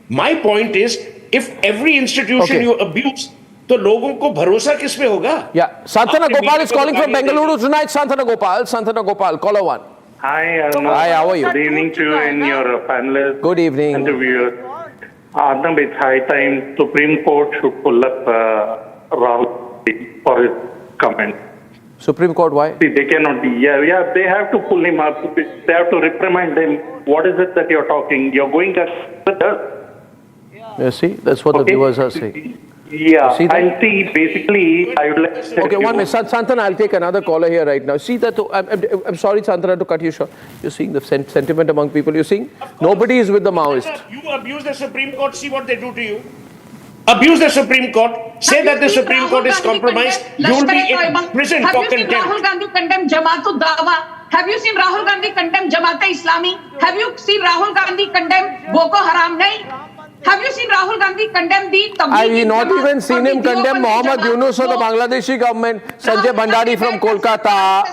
[SPEAKER 12] My point is, if every institution you abuse, तो लोगों को भरोसा किस पे होगा?
[SPEAKER 2] Yeah, Santana Gopal is calling from Bengaluru tonight. Santana Gopal, caller one.
[SPEAKER 15] Hi, Arnab.
[SPEAKER 2] Hi, how are you?
[SPEAKER 15] Good evening to you and your panelists.
[SPEAKER 2] Good evening.
[SPEAKER 15] Interviewers. Arnab, it's high time Supreme Court should pull up Rahul for his comment.
[SPEAKER 2] Supreme Court, why?
[SPEAKER 15] See, they cannot be. Yeah, they have to pull him up. They have to reprimand him. What is it that you're talking? You're going at the dirt.
[SPEAKER 2] You see, that's what the viewers are saying.
[SPEAKER 15] Yeah, and see, basically, I would like to say...
[SPEAKER 2] Okay, 1 minute. Santana, I'll take another caller here right now. See that, I'm sorry, Santana, to cut you short. You're seeing the sentiment among people. You're seeing nobody is with the Maoist.
[SPEAKER 12] You abuse the Supreme Court, see what they do to you. Abuse the Supreme Court, say that the Supreme Court is compromised, you will be in prison for contempt.
[SPEAKER 10] Have you seen Rahul Gandhi condemn Jamaat Dawa? Have you seen Rahul Gandhi condemn Jamaat Islami? Have you seen Rahul Gandhi condemn Boko Haram? Nahi. Have you seen Rahul Gandhi condemn the Tablighi?
[SPEAKER 2] I have not even seen him condemn Mohammad Yunus or the Bangladeshi government. Sanjay Bhandari from Kolkata.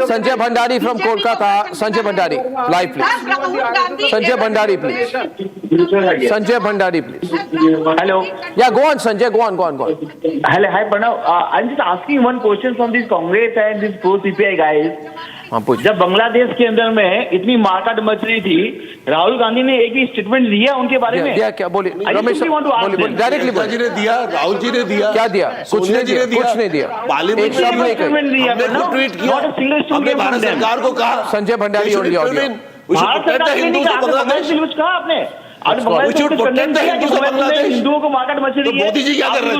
[SPEAKER 2] Sanjay Bhandari, live please. Sanjay Bhandari, please. Sanjay Bhandari, please.
[SPEAKER 16] Hello.
[SPEAKER 2] Yeah, go on, Sanjay. Go on.
[SPEAKER 16] Hello, hi Pranav. I'm just asking one question from this Congress and this pro-CPI guys. जब बांग्लादेश के अंदर में इतनी मारकाट much रही थी, राहुल गांधी ने एक भी स्टेटमेंट दिया उनके बारे में?
[SPEAKER 2] दिया क्या? बोलिए रमेश, बोलिए डायरेक्टली बोलिए।
[SPEAKER 17] जी ने दिया, राहुल जी ने दिया,
[SPEAKER 2] क्या दिया? कुछ नहीं दिया।
[SPEAKER 17] पार्लियामेंट
[SPEAKER 2] में
[SPEAKER 16] हमने
[SPEAKER 17] ट्वीट किया, हमने भारत सरकार को कहा,
[SPEAKER 2] संजय भंडारी ओनली ऑडियो,
[SPEAKER 16] भारत सरकार ने नहीं कहा, बांग्लादेश कहा आपने?
[SPEAKER 17] हिंदुओं
[SPEAKER 16] को मारकाट मच रही है,
[SPEAKER 17] मोदी जी क्या कर रहे थे?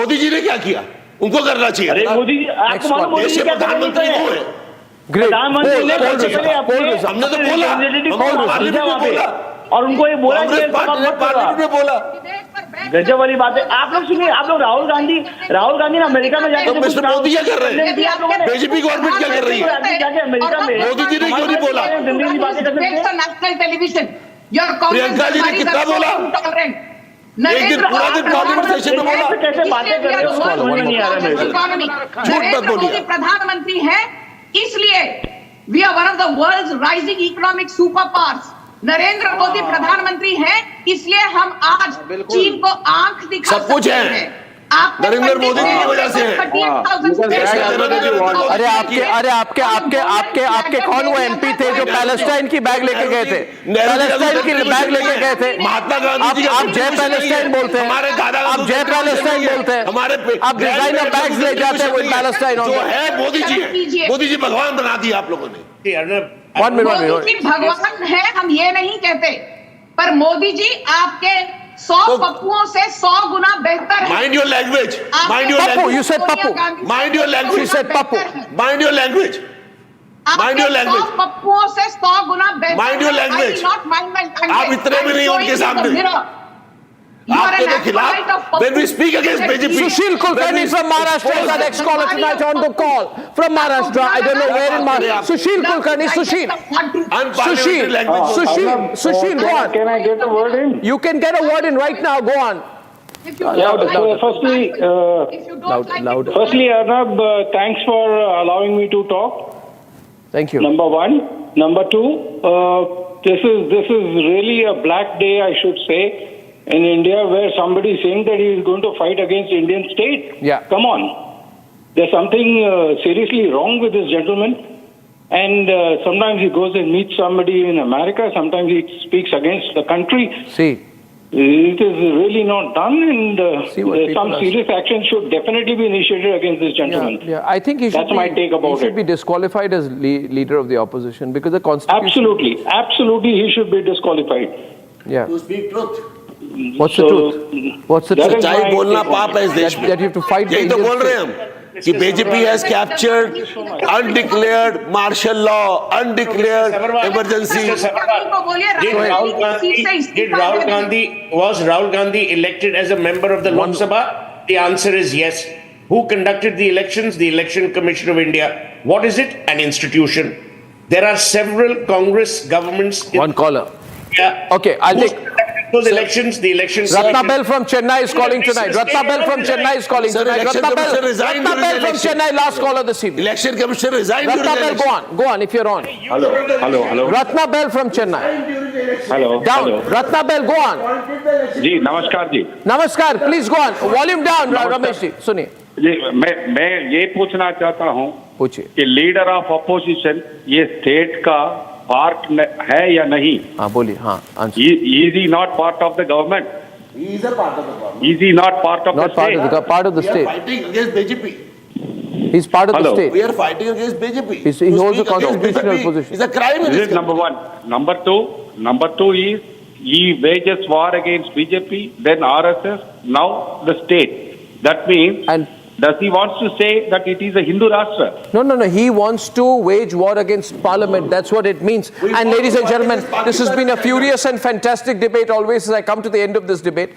[SPEAKER 17] मोदी जी ने क्या किया?
[SPEAKER 9] उनको करना चाहिए।
[SPEAKER 16] अरे मोदी जी, आपको मालूम मोदी जी क्या
[SPEAKER 9] प्रधानमंत्री वो है।
[SPEAKER 16] प्रधानमंत्री ने
[SPEAKER 9] हमने तो बोला,
[SPEAKER 16] और उनको ये बोला
[SPEAKER 9] पार्लियामेंट में बोला।
[SPEAKER 16] गजब वाली बात है। आप लोग सुनिए, आप लोग राहुल गांधी ने अमेरिका में जाकर
[SPEAKER 9] मिस्टर मोदी क्या कर रहे हैं? बीजेपी गवर्नमेंट क्या कर रही है?
[SPEAKER 16] अमेरिका में
[SPEAKER 9] मोदी जी ने क्यों नहीं बोला?
[SPEAKER 10] नेशनल टेलीविजन,
[SPEAKER 9] प्रियंका जी ने कितना बोला? एक दिन पूरा दिन पार्लियामेंट सेशन में बोला।
[SPEAKER 16] कैसे बातें कर रहे हो, समझ नहीं आ रहा मेरे को।
[SPEAKER 10] नरेंद्र मोदी प्रधानमंत्री है, इसलिए we are one of the world's rising economic super powers. Narendra Modi प्रधानमंत्री हैं, इसलिए हम आज चीन को आंख दिखा
[SPEAKER 9] सब कुछ है नरेंद्र मोदी जी की वजह से।
[SPEAKER 2] आपके कौन वो एमपी थे जो पैलेस्टाइन की बैग लेके गए थे? पैलेस्टाइन की बैग लेके गए थे।
[SPEAKER 9] महात्मा गांधी जी
[SPEAKER 2] आप जय पैलेस्टाइन बोलते हैं, आप जय पैलेस्टाइन बोलते हैं,
[SPEAKER 9] हमारे
[SPEAKER 2] आप डिजाइनर बैग्स ले जाते हैं वो पैलेस्टाइन
[SPEAKER 9] जो है। मोदी जी भगवान बना दिया आप लोगों ने।
[SPEAKER 10] मोदी जी भगवान है, हम ये नहीं कहते, पर मोदी जी आपके 100 पप्पुओं से 100 गुना बेहतर है।
[SPEAKER 9] Mind your language,
[SPEAKER 2] mind your language. You said Pappu,
[SPEAKER 9] mind your language.
[SPEAKER 2] You said Pappu,
[SPEAKER 9] mind your language, mind your language.
[SPEAKER 10] 100 पप्पुओं से 100 गुना बेहतर।
[SPEAKER 9] Mind your language. आप इतने भी नहीं उनके सामने। आपके तो खिलाफ when we speak against BJP.
[SPEAKER 2] Sushil Kulkarni from Maharashtra is our next caller tonight on the call from Maharashtra. I don't know where in Maharashtra. Sushil Kulkarni, Sushil, go on.
[SPEAKER 18] Can I get a word in?
[SPEAKER 2] You can get a word in right now. Go on.
[SPEAKER 18] Firstly, Arnab, thanks for allowing me to talk.
[SPEAKER 2] Thank you.
[SPEAKER 18] Number one. Number two, this is really a black day, I should say, in India, where somebody is saying that he is going to fight against Indian state.
[SPEAKER 2] Yeah.
[SPEAKER 18] Come on. There's something seriously wrong with this gentleman. And sometimes he goes and meets somebody in America. Sometimes he speaks against the country.
[SPEAKER 2] See.
[SPEAKER 18] It is really not done, and some serious action should definitely be initiated against this gentleman.
[SPEAKER 2] Yeah, I think he should.
[SPEAKER 18] That's my take about it.
[SPEAKER 2] He should be disqualified as leader of the opposition because the constitution.
[SPEAKER 18] Absolutely, he should be disqualified.
[SPEAKER 2] Yeah.
[SPEAKER 9] To speak truth.
[SPEAKER 2] What's the truth? What's the truth?
[SPEAKER 9] सच्चाई बोलना पाप है इस देश में।
[SPEAKER 2] That you have to fight.
[SPEAKER 9] यही तो बोल रहे हैं हम कि BJP has captured undeclared martial law, undeclared emergency.
[SPEAKER 12] Was Rahul Gandhi elected as a member of the Lok Sabha? The answer is yes. Who conducted the elections? The Election Commission of India. What is it? An institution. There are several Congress governments.
[SPEAKER 2] One caller.
[SPEAKER 12] Yeah.
[SPEAKER 2] Okay, I'll take
[SPEAKER 12] those elections. The election.
[SPEAKER 2] Ratnabel from Chennai is calling tonight. Ratnabel from Chennai is calling tonight. Ratnabel from Chennai, last caller this evening.
[SPEAKER 9] Election Commission resigned.
[SPEAKER 2] Ratnabel, go on if you're on.
[SPEAKER 18] Hello.
[SPEAKER 2] Ratnabel from Chennai.
[SPEAKER 18] Hello.
[SPEAKER 2] Down. Ratnabel, go on.
[SPEAKER 18] जी नमस्कार जी।
[SPEAKER 2] नमस्कार, please go on. Volume down, Ramesh ji. सुनिए।
[SPEAKER 18] जी मैं ये पूछना चाहता हूँ कि leader of opposition ये स्टेट का पार्ट है या नहीं?
[SPEAKER 2] हाँ बोलिए। हाँ
[SPEAKER 18] Is he not part of the government?
[SPEAKER 9] He is a part of the government.
[SPEAKER 18] Is he not part of the state?
[SPEAKER 2] Not part of the state.
[SPEAKER 9] We are fighting against BJP.
[SPEAKER 2] He's part of the state.
[SPEAKER 9] We are fighting against BJP.
[SPEAKER 2] He holds a constitutional position.
[SPEAKER 9] It's a crime.
[SPEAKER 18] This is number one. Number two is he wages war against BJP, then RSS, now the state. That means, does he wants to say that it is a Hindu Rashtra?
[SPEAKER 2] No. He wants to wage war against Parliament. That's what it means. And ladies and gentlemen, this has been a furious and fantastic debate. Always as I come to the end of this debate,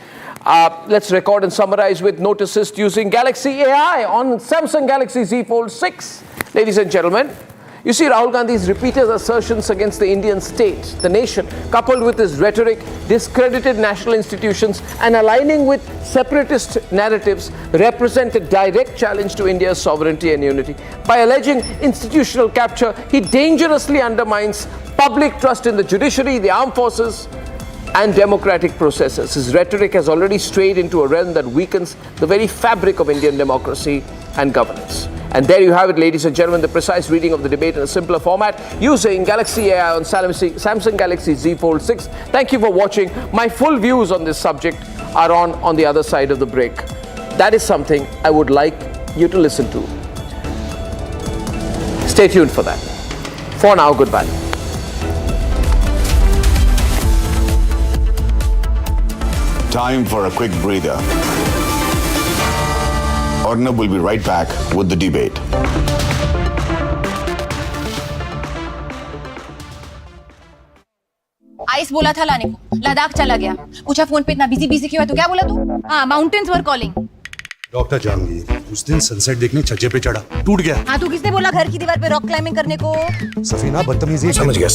[SPEAKER 2] let's record and summarize with note assist using Galaxy AI on Samsung Galaxy Z Fold 6. Ladies and gentlemen, you see Rahul Gandhi's repeated assertions against the Indian state, the nation, coupled with his rhetoric, discredited national institutions and aligning with separatist narratives represent a direct challenge to India's sovereignty and unity. By alleging institutional capture, he dangerously undermines public trust in the judiciary, the armed forces and democratic processes. His rhetoric has already strayed into a realm that weakens the very fabric of Indian democracy and governance. And there you have it, ladies and gentlemen, the precise reading of the debate in a simpler format using Galaxy AI on Samsung Galaxy Z Fold 6. Thank you for watching. My full views on this subject are on the other side of the break. That is something I would like you to listen to. Stay tuned for that. For now, goodbye.
[SPEAKER 1] Time for a quick breather. Arnab will be right back with the debate.
[SPEAKER 19] Ice बोला था लाने को, लद्दाख चला गया, पूछा phone पे इतना busy क्यों है, तो क्या बोला तू? हाँ, माउंटेन्स वर कॉलिंग।
[SPEAKER 20] डॉक्टर जहांगीर उस दिन सनसेट देखने छज्जे पे चढ़ा, टूट गया।
[SPEAKER 19] हाँ, तो किसने बोला घर की दीवार पे रॉक क्लाइंबिंग करने को?
[SPEAKER 20] सफीना बदतमीजी।
[SPEAKER 21] समझ गया।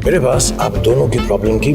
[SPEAKER 21] मेरे पास आप दोनों की प्रॉब्लम की